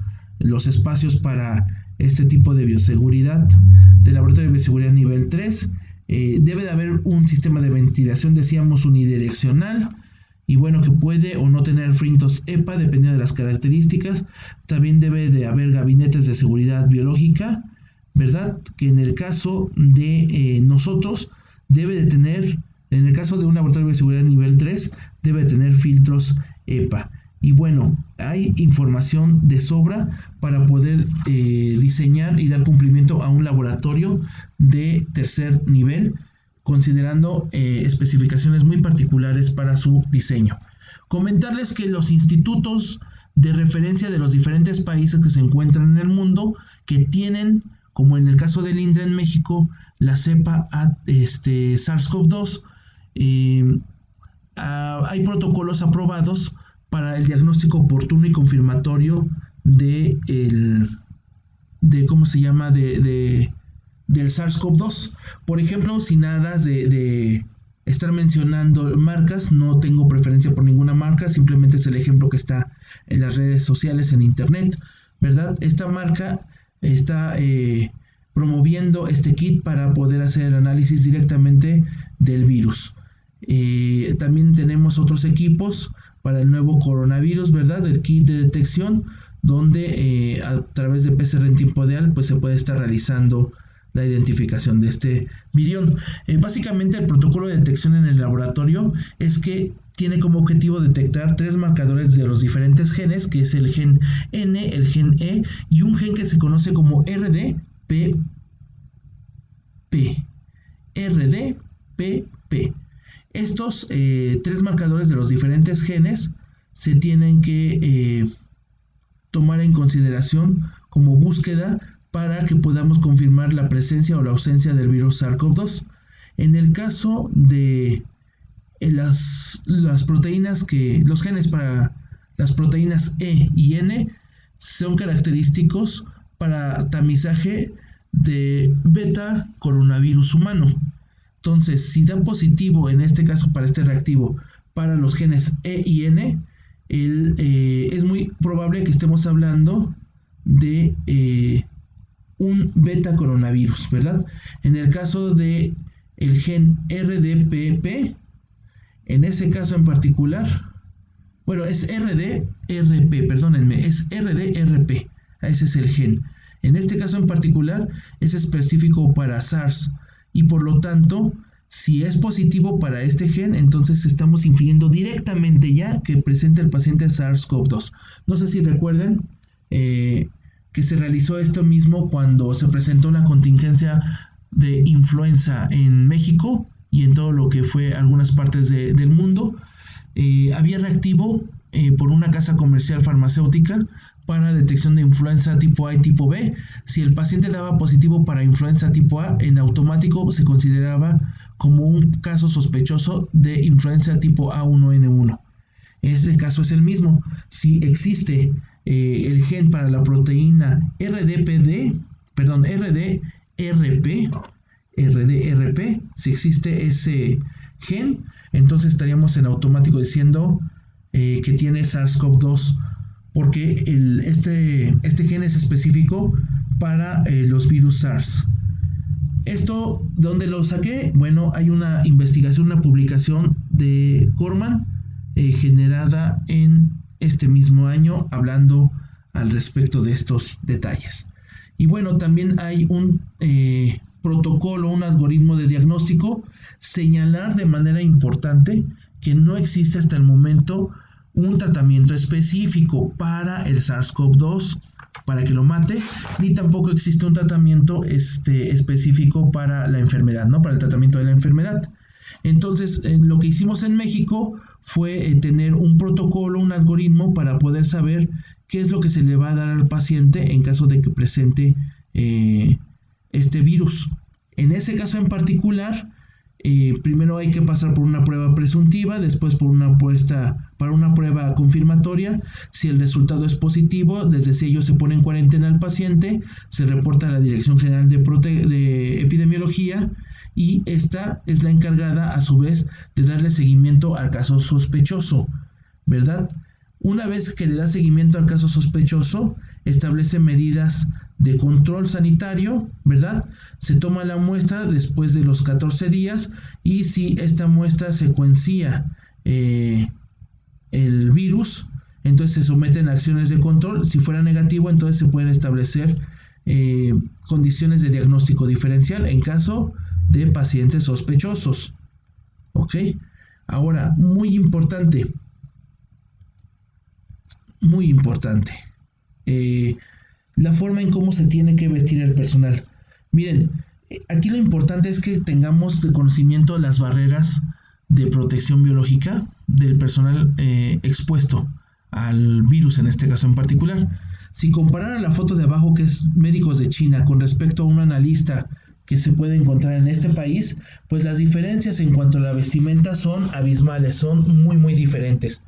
espacios para este tipo de bioseguridad. Del laboratorio de bioseguridad nivel 3, debe de haber un sistema de ventilación, decíamos, unidireccional, y bueno, que puede o no tener filtros EPA dependiendo de las características. También debe de haber gabinetes de seguridad biológica, ¿verdad? Que en el caso de nosotros debe de tener, en el caso de un laboratorio de seguridad nivel 3, debe de tener filtros EPA. Y bueno, hay información de sobra para poder diseñar y dar cumplimiento a un laboratorio de tercer nivel, considerando especificaciones muy particulares para su diseño. Comentarles que los institutos de referencia de los diferentes países que se encuentran en el mundo, que tienen, como en el caso del INDRE en México, la cepa SARS-CoV-2, hay protocolos aprobados para el diagnóstico oportuno y confirmatorio del SARS-CoV-2. Por ejemplo, sin nada de estar mencionando marcas, no tengo preferencia por ninguna marca, simplemente es el ejemplo que está en las redes sociales, en internet, ¿verdad? Esta marca está promoviendo este kit para poder hacer el análisis directamente del virus. También tenemos otros equipos para el nuevo coronavirus, ¿verdad? El kit de detección, donde a través de PCR en tiempo real, pues se puede estar realizando la identificación de este virión. Básicamente, el protocolo de detección en el laboratorio es que tiene como objetivo detectar 3 marcadores de los diferentes genes, que es el gen N, el gen E y un gen que se conoce como RDPP. RDPP. Estos 3 marcadores de los diferentes genes se tienen que tomar en consideración como búsqueda para que podamos confirmar la presencia o la ausencia del virus SARS-CoV-2. En el caso de las proteínas, los genes para las proteínas E y N son característicos para tamizaje de beta coronavirus humano. Entonces, si da positivo, en este caso para este reactivo, para los genes E y N, es muy probable que estemos hablando de un beta coronavirus, ¿verdad? En el caso de el gen RDPP, en ese caso en particular, bueno, es RDRP, perdónenme, es RDRP, ese es el gen. En este caso en particular es específico para SARS y por lo tanto, si es positivo para este gen, entonces estamos infiriendo directamente ya que presenta el paciente SARS-CoV-2. No sé si recuerden que se realizó esto mismo cuando se presentó una contingencia de influenza en México y en todo lo que fue algunas partes del mundo. Había reactivo por una casa comercial farmacéutica para detección de influenza tipo A y tipo B. Si el paciente daba positivo para influenza tipo A, en automático se consideraba como un caso sospechoso de influenza tipo A1N1. Este caso es el mismo. Si existe el gen para la proteína RDRP, si existe ese gen, entonces estaríamos en automático diciendo que tiene SARS-CoV-2, porque este gen es específico para los virus SARS. ¿Esto dónde lo saqué? Bueno, hay una investigación, una publicación de Gorman generada en este mismo año, hablando al respecto de estos detalles. Y bueno, también hay un protocolo, un algoritmo de diagnóstico, señalar de manera importante que no existe hasta el momento un tratamiento específico para el SARS-CoV-2 para que lo mate, ni tampoco existe un tratamiento específico para la enfermedad, ¿no? Para el tratamiento de la enfermedad. Entonces, lo que hicimos en México fue tener un protocolo, un algoritmo para poder saber qué es lo que se le va a dar al paciente en caso de que presente este virus. En ese caso en particular, primero hay que pasar por una prueba presuntiva, después por una prueba confirmatoria. Si el resultado es positivo, les decía yo, se pone en cuarentena al paciente, se reporta a la Dirección General de Epidemiología, y esta es la encargada a su vez de darle seguimiento al caso sospechoso, ¿verdad? Una vez que le da seguimiento al caso sospechoso, establece medidas de control sanitario, ¿verdad? Se toma la muestra después de los 14 días, y si esta muestra secuencia el virus, entonces se someten a acciones de control. Si fuera negativo, entonces se pueden establecer condiciones de diagnóstico diferencial en caso de pacientes sospechosos. ¿Ok? Ahora, muy importante, la forma en cómo se tiene que vestir el personal. Miren, aquí lo importante es que tengamos de conocimiento las barreras de protección biológica del personal expuesto al virus, en este caso en particular. Si comparara la foto de abajo, que es médicos de China, con respecto a un analista que se puede encontrar en este país, pues las diferencias en cuanto a la vestimenta son abismales, son muy diferentes.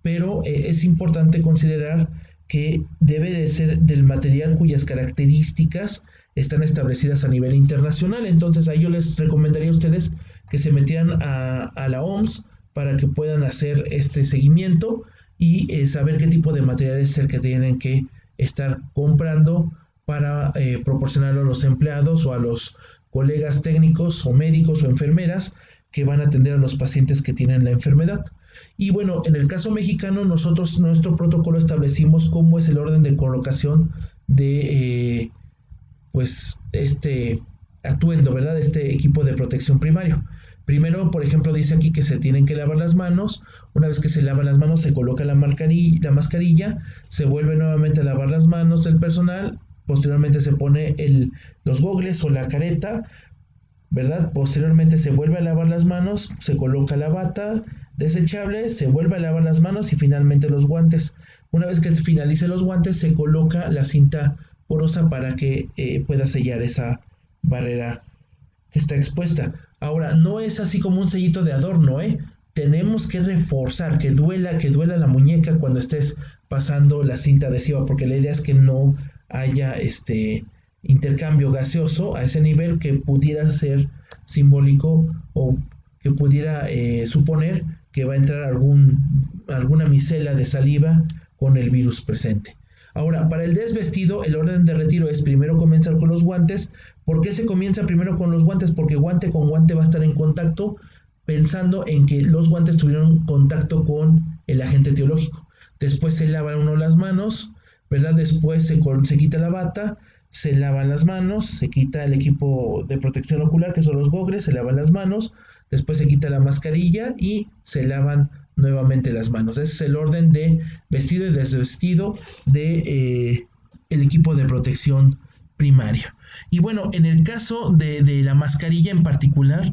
Pero es importante considerar que debe de ser del material cuyas características están establecidas a nivel internacional. Entonces ahí yo les recomendaría a ustedes que se metieran a la OMS para que puedan hacer este seguimiento y saber qué tipo de material es el que tienen que estar comprando para proporcionarlo a los empleados o a los colegas técnicos o médicos o enfermeras que van a atender a los pacientes que tienen la enfermedad. Y bueno, en el caso mexicano, nosotros nuestro protocolo establecimos cómo es el orden de colocación de pues este atuendo, ¿verdad? Este equipo de protección primario. Primero, por ejemplo, dice aquí que se tienen que lavar las manos. Una vez que se lavan las manos, se coloca la mascarilla, se vuelve nuevamente a lavar las manos del personal. Posteriormente se pone los gogles o la careta, ¿verdad? Posteriormente se vuelve a lavar las manos, se coloca la bata desechable, se vuelve a lavar las manos y finalmente los guantes. Una vez que finalice los guantes, se coloca la cinta porosa para que pueda sellar esa barrera que está expuesta. Ahora, no es así como un sellito de adorno, ¿eh? Tenemos que reforzar, que duela la muñeca cuando estés pasando la cinta adhesiva, porque la idea es que no haya intercambio gaseoso a ese nivel que pudiera ser simbólico o que pudiera suponer que va a entrar alguna micela de saliva con el virus presente. Ahora, para el desvestido, el orden de retiro es primero comenzar con los guantes. ¿Por qué se comienza primero con los guantes? Porque guante con guante va a estar en contacto, pensando en que los guantes tuvieron contacto con el agente etiológico. Después se lava uno las manos, ¿verdad? Después se quita la bata, se lavan las manos, se quita el equipo de protección ocular, que son los gogles, se lavan las manos, después se quita la mascarilla y se lavan nuevamente las manos. Ese es el orden de vestido y desvestido de el equipo de protección primario. Y bueno, en el caso de la mascarilla en particular,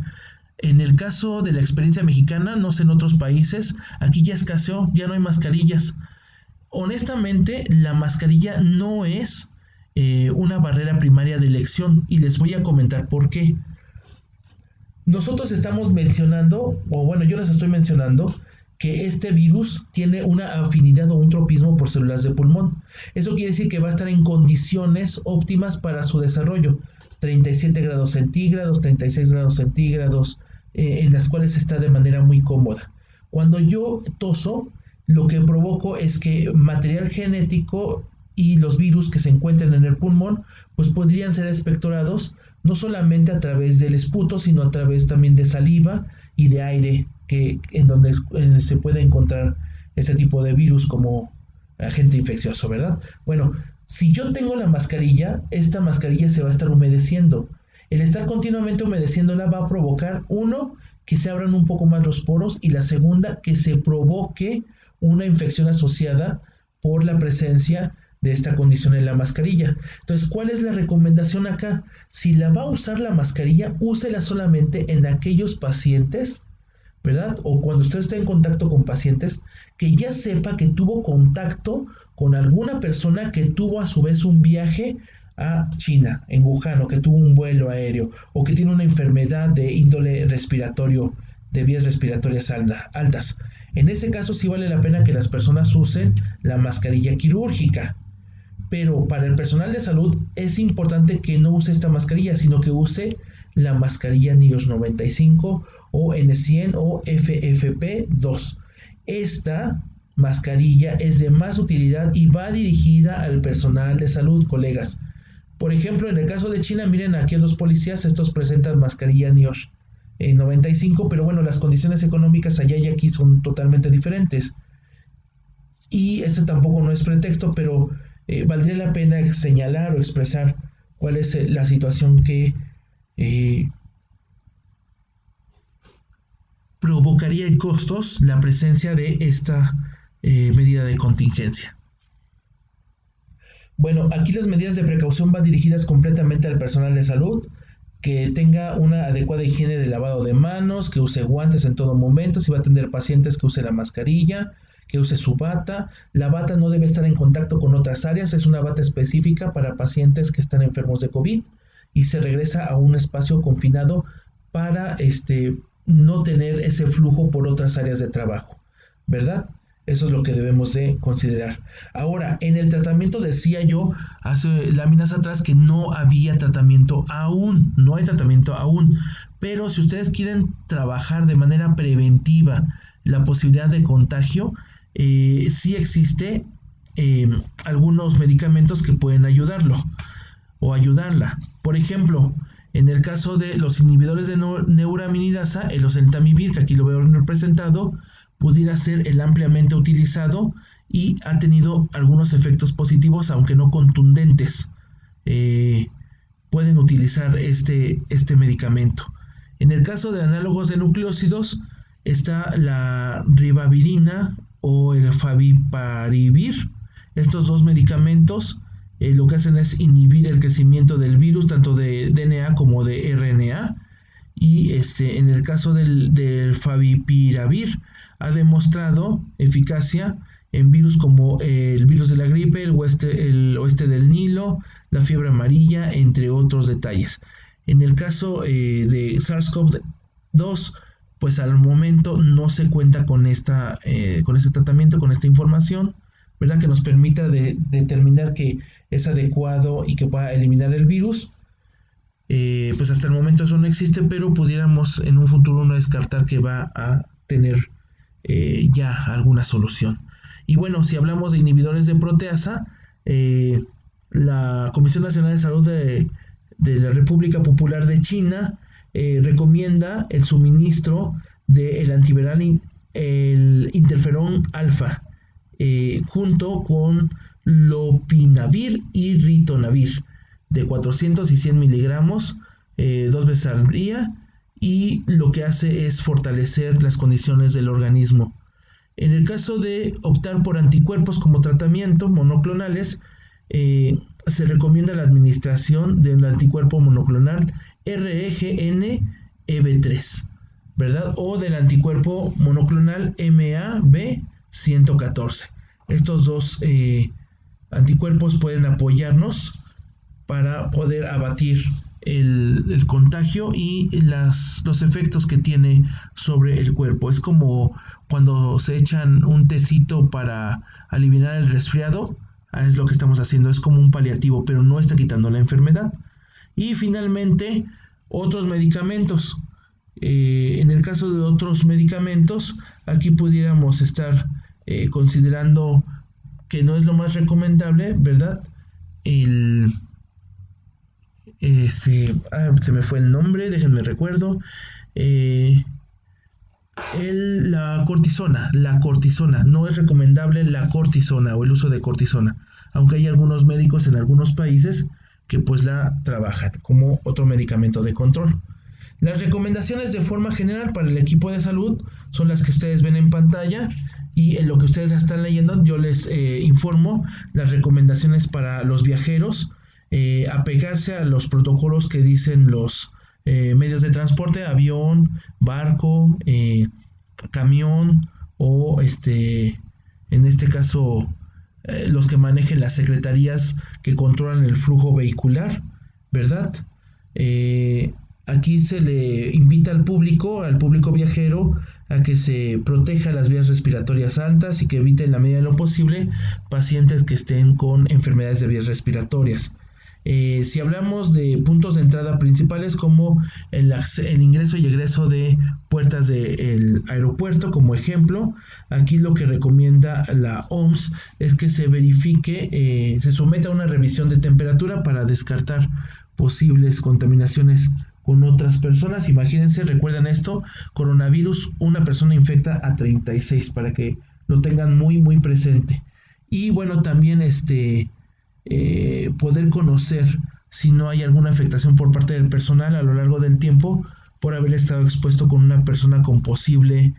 en el caso de la experiencia mexicana, no sé en otros países, aquí ya escaseó, ya no hay mascarillas. Honestamente, la mascarilla no es una barrera primaria de elección, y les voy a comentar por qué. Nosotros estamos mencionando, o bueno, yo les estoy mencionando, que este virus tiene una afinidad o un tropismo por células de pulmón. Eso quiere decir que va a estar en condiciones óptimas para su desarrollo. 37 grados centígrados, 36 grados centígrados, en las cuales está de manera muy cómoda. Cuando yo toso, lo que provoco es que material genético y los virus que se encuentran en el pulmón, pues podrían ser expectorados no solamente a través del esputo, sino a través también de saliva y de aire, en donde se puede encontrar este tipo de virus como agente infeccioso, ¿verdad? Bueno, si yo tengo la mascarilla, esta mascarilla se va a estar humedeciendo. El estar continuamente humedeciéndola va a provocar, uno, que se abran un poco más los poros, y la segunda, que se provoque una infección asociada por la presencia de esta condición en la mascarilla. Entonces, ¿cuál es la recomendación acá? Si la va a usar la mascarilla, úsela solamente en aquellos pacientes, ¿verdad? O cuando usted esté en contacto con pacientes, que ya sepa que tuvo contacto con alguna persona que tuvo a su vez un viaje a China, en Wuhan, o que tuvo un vuelo aéreo, o que tiene una enfermedad de índole respiratorio, de vías respiratorias altas. En ese caso sí vale la pena que las personas usen la mascarilla quirúrgica. Pero para el personal de salud es importante que no use esta mascarilla, sino que use la mascarilla NIOSH95 o N100 o FFP2. Esta mascarilla es de más utilidad y va dirigida al personal de salud, colegas. Por ejemplo, en el caso de China, miren aquí a los policías, estos presentan mascarilla NIOSH 95, pero bueno, las condiciones económicas allá y aquí son totalmente diferentes. Y este tampoco no es pretexto, pero valdría la pena señalar o expresar cuál es la situación que provocaría en costos la presencia de esta medida de contingencia. Bueno, aquí las medidas de precaución van dirigidas completamente al personal de salud, que tenga una adecuada higiene de lavado de manos, que use guantes en todo momento, si va a atender pacientes que use la mascarilla, que use su bata. La bata no debe estar en contacto con otras áreas, es una bata específica para pacientes que están enfermos de COVID y se regresa a un espacio confinado para no tener ese flujo por otras áreas de trabajo, ¿verdad? Eso es lo que debemos de considerar. Ahora, en el tratamiento decía yo hace láminas atrás que no había tratamiento aún, no hay tratamiento aún, pero si ustedes quieren trabajar de manera preventiva la posibilidad de contagio, sí existe algunos medicamentos que pueden ayudarlo o ayudarla. Por ejemplo, en el caso de los inhibidores de neuraminidasa, el oseltamivir, que aquí lo veo representado, pudiera ser el ampliamente utilizado y ha tenido algunos efectos positivos, aunque no contundentes. Pueden utilizar este medicamento. En el caso de análogos de nucleósidos, está la ribavirina o el faviparivir. Estos dos medicamentos lo que hacen es inhibir el crecimiento del virus, tanto de DNA como de RNA. Y en el caso del favipiravir, ha demostrado eficacia en virus como el virus de la gripe, el oeste del Nilo, la fiebre amarilla, entre otros detalles. En el caso de SARS-CoV-2, pues al momento no se cuenta con este tratamiento, con esta información, ¿verdad? Que nos permita determinar que es adecuado y que pueda eliminar el virus. Pues hasta el momento eso no existe, pero pudiéramos en un futuro no descartar que va a tener ya alguna solución. Y bueno, si hablamos de inhibidores de proteasa, la Comisión Nacional de Salud de la República Popular de China recomienda el suministro del antiviral, el interferón alfa, junto con lopinavir y ritonavir, de 400 y 100 miligramos 2 veces al día, y lo que hace es fortalecer las condiciones del organismo. En el caso de optar por anticuerpos como tratamiento monoclonales, se recomienda la administración del anticuerpo monoclonal REGN-EB3, ¿verdad? O del anticuerpo monoclonal MAB114. Estos dos anticuerpos pueden apoyarnos para poder abatir el contagio y los efectos que tiene sobre el cuerpo. Es como cuando se echan un tecito para aliviar el resfriado. Es lo que estamos haciendo, es como un paliativo, pero no está quitando la enfermedad. Y finalmente, otros medicamentos. En el caso de otros medicamentos, aquí pudiéramos estar considerando que no es lo más recomendable, ¿verdad? El, se me fue el nombre, déjenme recuerdo. Eh, la cortisona, no es recomendable la cortisona o el uso de cortisona, aunque hay algunos médicos en algunos países que pues la trabajan como otro medicamento de control. Las recomendaciones de forma general para el equipo de salud son las que ustedes ven en pantalla y en lo que ustedes están leyendo yo les informo las recomendaciones para los viajeros, apegarse a los protocolos que dicen los medios de transporte, avión, barco, camión o en este caso los que manejen las secretarías que controlan el flujo vehicular, ¿verdad? Eh, Aquí se le invita al público viajero, a que se proteja las vías respiratorias altas y que evite en la medida de lo posible pacientes que estén con enfermedades de vías respiratorias. Si hablamos de puntos de entrada principales como el ingreso y egreso de puertas del aeropuerto, como ejemplo, aquí lo que recomienda la OMS es que se verifique, se someta a una revisión de temperatura para descartar posibles contaminaciones con otras personas. Imagínense, recuerden esto, coronavirus, una persona infecta a 36, para que lo tengan muy muy presente. Y bueno, también poder conocer si no hay alguna afectación por parte del personal a lo largo del tiempo por haber estado expuesto con una persona con posible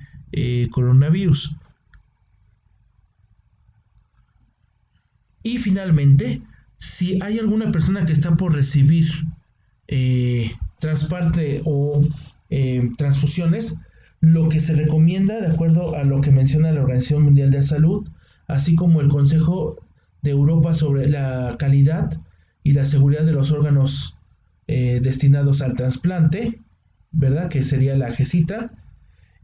coronavirus. Y finalmente, si hay alguna persona que está por recibir trasplante o transfusiones, lo que se recomienda, de acuerdo a lo que menciona la Organización Mundial de la Salud, así como el Consejo de Europa sobre la calidad y la seguridad de los órganos destinados al trasplante, ¿verdad? Que sería la GESITA,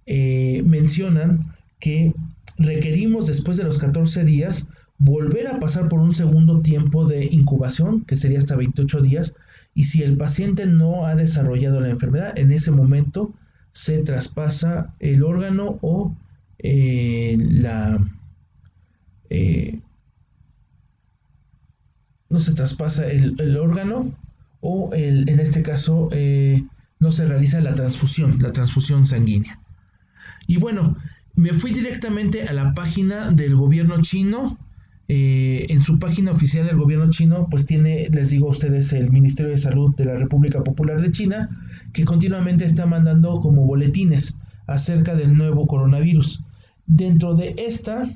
mencionan que requerimos después de los 14 días volver a pasar por un segundo tiempo de incubación, que sería hasta 28 días, y si el paciente no ha desarrollado la enfermedad, en ese momento se traspasa el órgano o no se traspasa el órgano o en este caso no se realiza la transfusión sanguínea. Y bueno, me fui directamente a la página del gobierno chino. En su página oficial del gobierno chino pues tiene, les digo a ustedes, el Ministerio de Salud de la República Popular de China, que continuamente está mandando como boletines acerca del nuevo coronavirus. Dentro de esta,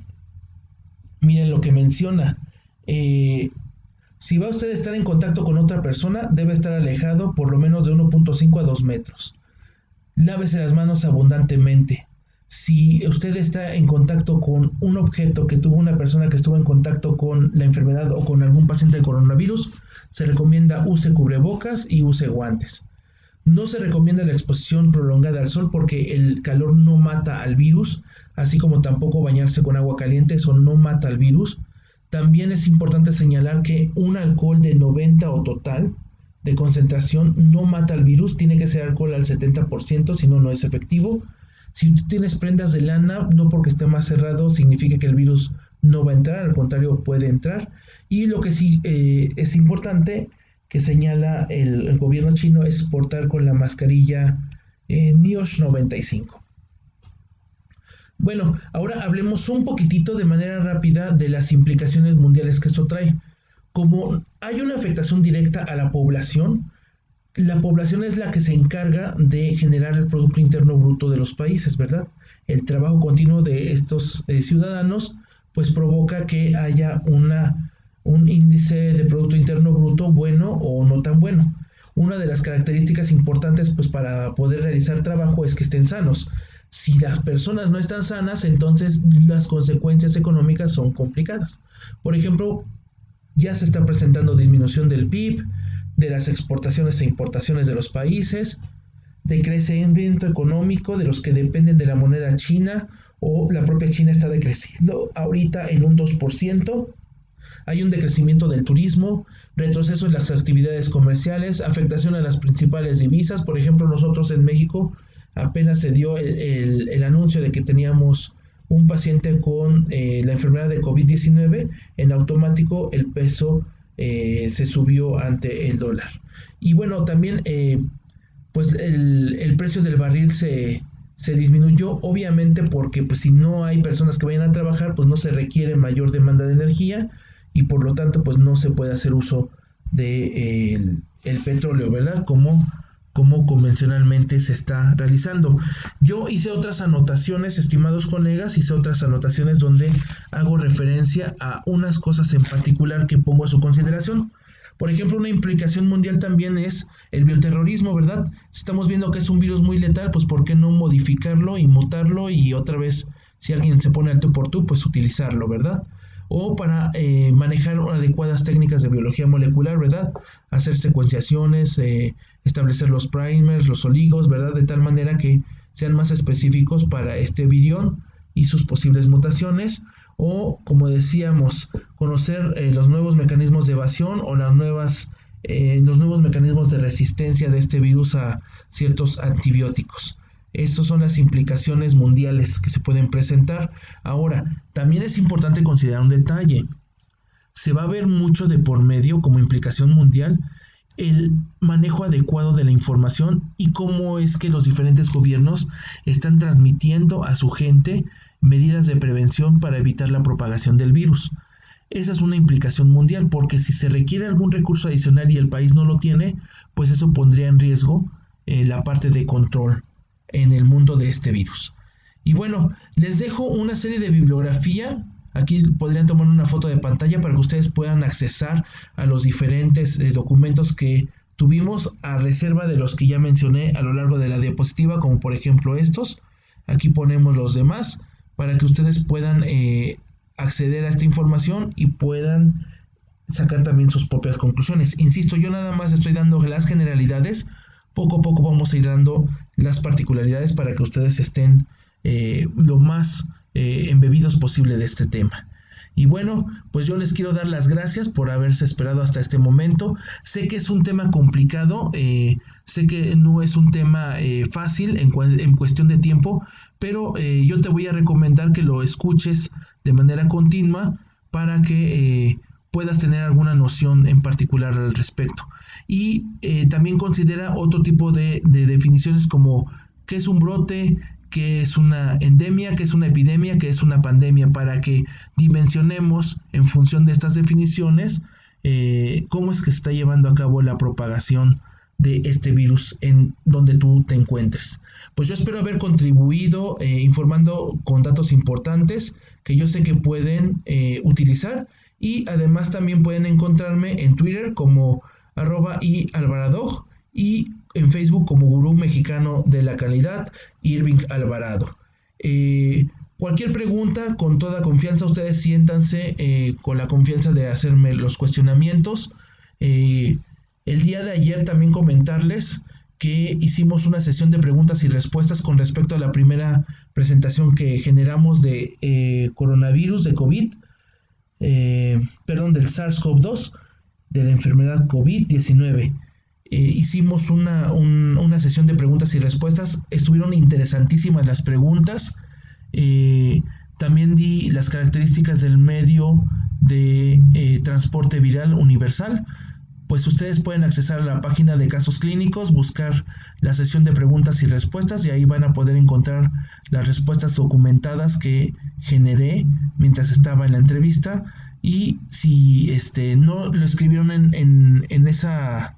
miren lo que menciona. Si va usted a estar en contacto con otra persona, debe estar alejado por lo menos de 1.5 a 2 metros. Lávese las manos abundantemente. Si usted está en contacto con un objeto que tuvo una persona que estuvo en contacto con la enfermedad o con algún paciente de coronavirus, se recomienda use cubrebocas y use guantes. No se recomienda la exposición prolongada al sol porque el calor no mata al virus, así como tampoco bañarse con agua caliente, eso no mata al virus. También es importante señalar que un alcohol de 90 o total de concentración no mata al virus, tiene que ser alcohol al 70%, si no, no es efectivo. Si tú tienes prendas de lana, no porque esté más cerrado significa que el virus no va a entrar, al contrario, puede entrar. Y lo que sí es importante que señala el gobierno chino es portar con la mascarilla NIOSH 95. Bueno, ahora hablemos un poquitito de manera rápida de las implicaciones mundiales que esto trae. Como hay una afectación directa a la población es la que se encarga de generar el Producto Interno Bruto de los países, ¿verdad? El trabajo continuo de estos ciudadanos pues provoca que haya un índice de Producto Interno Bruto bueno o no tan bueno. Una de las características importantes pues para poder realizar trabajo es que estén sanos. Si las personas no están sanas, entonces las consecuencias económicas son complicadas. Por ejemplo, ya se está presentando disminución del PIB, de las exportaciones e importaciones de los países, de crecimiento económico de los que dependen de la moneda china, o la propia China está decreciendo ahorita en un 2%. Hay un decrecimiento del turismo, retroceso en las actividades comerciales, afectación a las principales divisas. Por ejemplo, nosotros en México apenas se dio el anuncio de que teníamos un paciente con la enfermedad de COVID-19, en automático el peso se subió ante el dólar. Y bueno, también pues el precio del barril se disminuyó, obviamente porque pues si no hay personas que vayan a trabajar, pues no se requiere mayor demanda de energía y por lo tanto pues no se puede hacer uso de el petróleo, ¿verdad? Como convencionalmente se está realizando. Yo hice otras anotaciones, estimados colegas, hice otras anotaciones donde hago referencia a unas cosas en particular que pongo a su consideración. Por ejemplo, una implicación mundial también es el bioterrorismo, ¿verdad? Si estamos viendo que es un virus muy letal, pues ¿por qué no modificarlo y mutarlo y otra vez, si alguien se pone al tú por tú, pues utilizarlo, ¿verdad? O para manejar adecuadas técnicas de biología molecular, ¿verdad? Hacer secuenciaciones, establecer los primers, los oligos, ¿verdad? De tal manera que sean más específicos para este virión y sus posibles mutaciones, o como decíamos, conocer los nuevos mecanismos de evasión o los nuevos mecanismos de resistencia de este virus a ciertos antibióticos. Estas son las implicaciones mundiales que se pueden presentar. Ahora, también es importante considerar un detalle. Se va a ver mucho de por medio como implicación mundial el manejo adecuado de la información y cómo es que los diferentes gobiernos están transmitiendo a su gente medidas de prevención para evitar la propagación del virus. Esa es una implicación mundial, porque si se requiere algún recurso adicional y el país no lo tiene, pues eso pondría en riesgo la parte de control en el mundo de este virus. Y bueno, les dejo una serie de bibliografía. Aquí podrían tomar una foto de pantalla para que ustedes puedan accesar a los diferentes documentos que tuvimos, a reserva de los que ya mencioné a lo largo de la diapositiva, como por ejemplo estos. Aquí ponemos los demás para que ustedes puedan acceder a esta información y puedan sacar también sus propias conclusiones. Insisto, yo nada más estoy dando las generalidades. Poco a poco vamos a ir dando las particularidades para que ustedes estén lo más embebidos posible de este tema. Y bueno, pues yo les quiero dar las gracias por haberse esperado hasta este momento. Sé que es un tema complicado, sé que no es un tema fácil en cuestión de tiempo, pero yo te voy a recomendar que lo escuches de manera continua para que puedas tener alguna noción en particular al respecto. Y también considera otro tipo de definiciones como qué es un brote, qué es una endemia, qué es una epidemia, qué es una pandemia, para que dimensionemos en función de estas definiciones cómo es que se está llevando a cabo la propagación de este virus en donde tú te encuentres. Pues yo espero haber contribuido informando con datos importantes que yo sé que pueden utilizar, y además también pueden encontrarme en Twitter como @ialvarado y en Facebook como Gurú Mexicano de la Calidad, Irving Alvarado. Cualquier pregunta, con toda confianza, ustedes siéntanse con la confianza de hacerme los cuestionamientos. El día de ayer también comentarles que hicimos una sesión de preguntas y respuestas con respecto a la primera presentación que generamos de coronavirus, de COVID, del SARS-CoV-2, de la enfermedad COVID-19. Hicimos una sesión de preguntas y respuestas. Estuvieron interesantísimas las preguntas. También di las características del medio de transporte viral universal. Pues ustedes pueden accesar a la página de casos clínicos, buscar la sesión de preguntas y respuestas, y ahí van a poder encontrar las respuestas documentadas que generé mientras estaba en la entrevista. Y si no lo escribieron en esa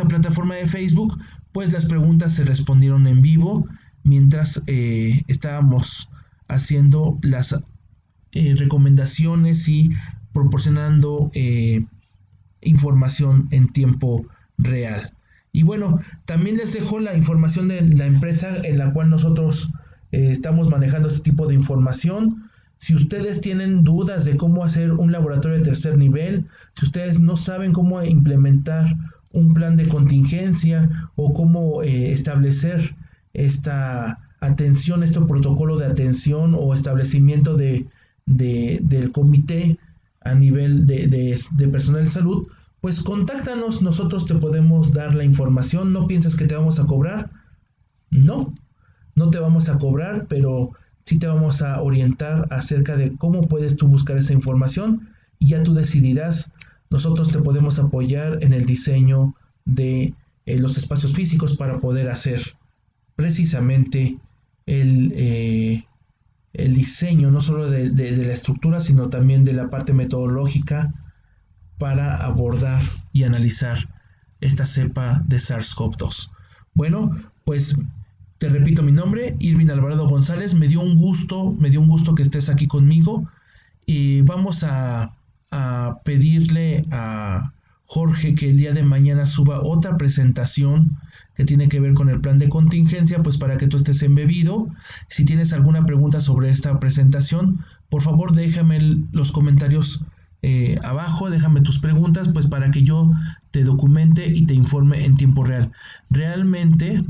plataforma de Facebook, pues las preguntas se respondieron en vivo mientras estábamos haciendo las recomendaciones y proporcionando información en tiempo real. Y bueno, también les dejo la información de la empresa en la cual nosotros estamos manejando este tipo de información. Si ustedes tienen dudas de cómo hacer un laboratorio de tercer nivel, si ustedes no saben cómo implementar un plan de contingencia o cómo establecer esta atención, este protocolo de atención o establecimiento del comité a nivel de personal de salud, pues contáctanos, nosotros te podemos dar la información. No pienses que te vamos a cobrar, no, No te vamos a cobrar, pero sí te vamos a orientar acerca de cómo puedes tú buscar esa información y ya tú decidirás. Nosotros te podemos apoyar en el diseño de los espacios físicos para poder hacer precisamente el, eh, el diseño, no solo de la estructura, sino también de la parte metodológica para abordar y analizar esta cepa de SARS-CoV-2. Bueno, pues te repito mi nombre, Irvin Alvarado González. Me dio un gusto que estés aquí conmigo. Y vamos a pedirle a Jorge que el día de mañana suba otra presentación que tiene que ver con el plan de contingencia, pues para que tú estés embebido. Si tienes alguna pregunta sobre esta presentación, por favor déjame los comentarios abajo, déjame tus preguntas, pues para que yo te documente y te informe en tiempo real. Realmente,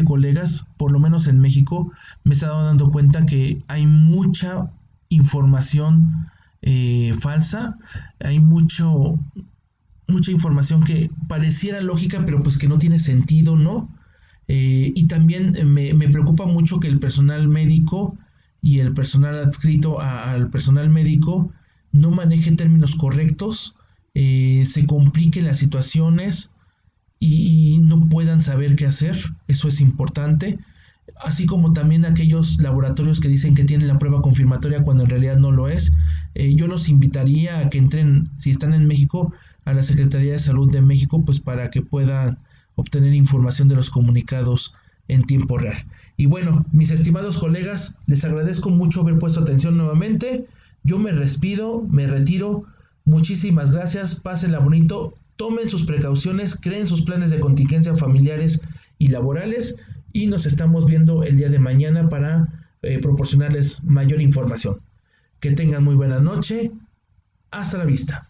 colegas, por lo menos en México, me he estado dando cuenta que hay mucha información falsa, hay mucha información que pareciera lógica, pero pues que no tiene sentido, ¿no? Y también me preocupa mucho que el personal médico y el personal adscrito al personal médico no maneje términos correctos, se compliquen las situaciones y no puedan saber qué hacer. Eso es importante. Así como también aquellos laboratorios que dicen que tienen la prueba confirmatoria cuando en realidad no lo es. Yo los invitaría a que entren, si están en México, a la Secretaría de Salud de México, pues para que puedan obtener información de los comunicados en tiempo real. Y bueno, mis estimados colegas, les agradezco mucho haber puesto atención nuevamente. Yo me despido, me retiro. Muchísimas gracias, pásenla bonito, tomen sus precauciones, creen sus planes de contingencia familiares y laborales y nos estamos viendo el día de mañana para proporcionarles mayor información. Que tengan muy buena noche. Hasta la vista.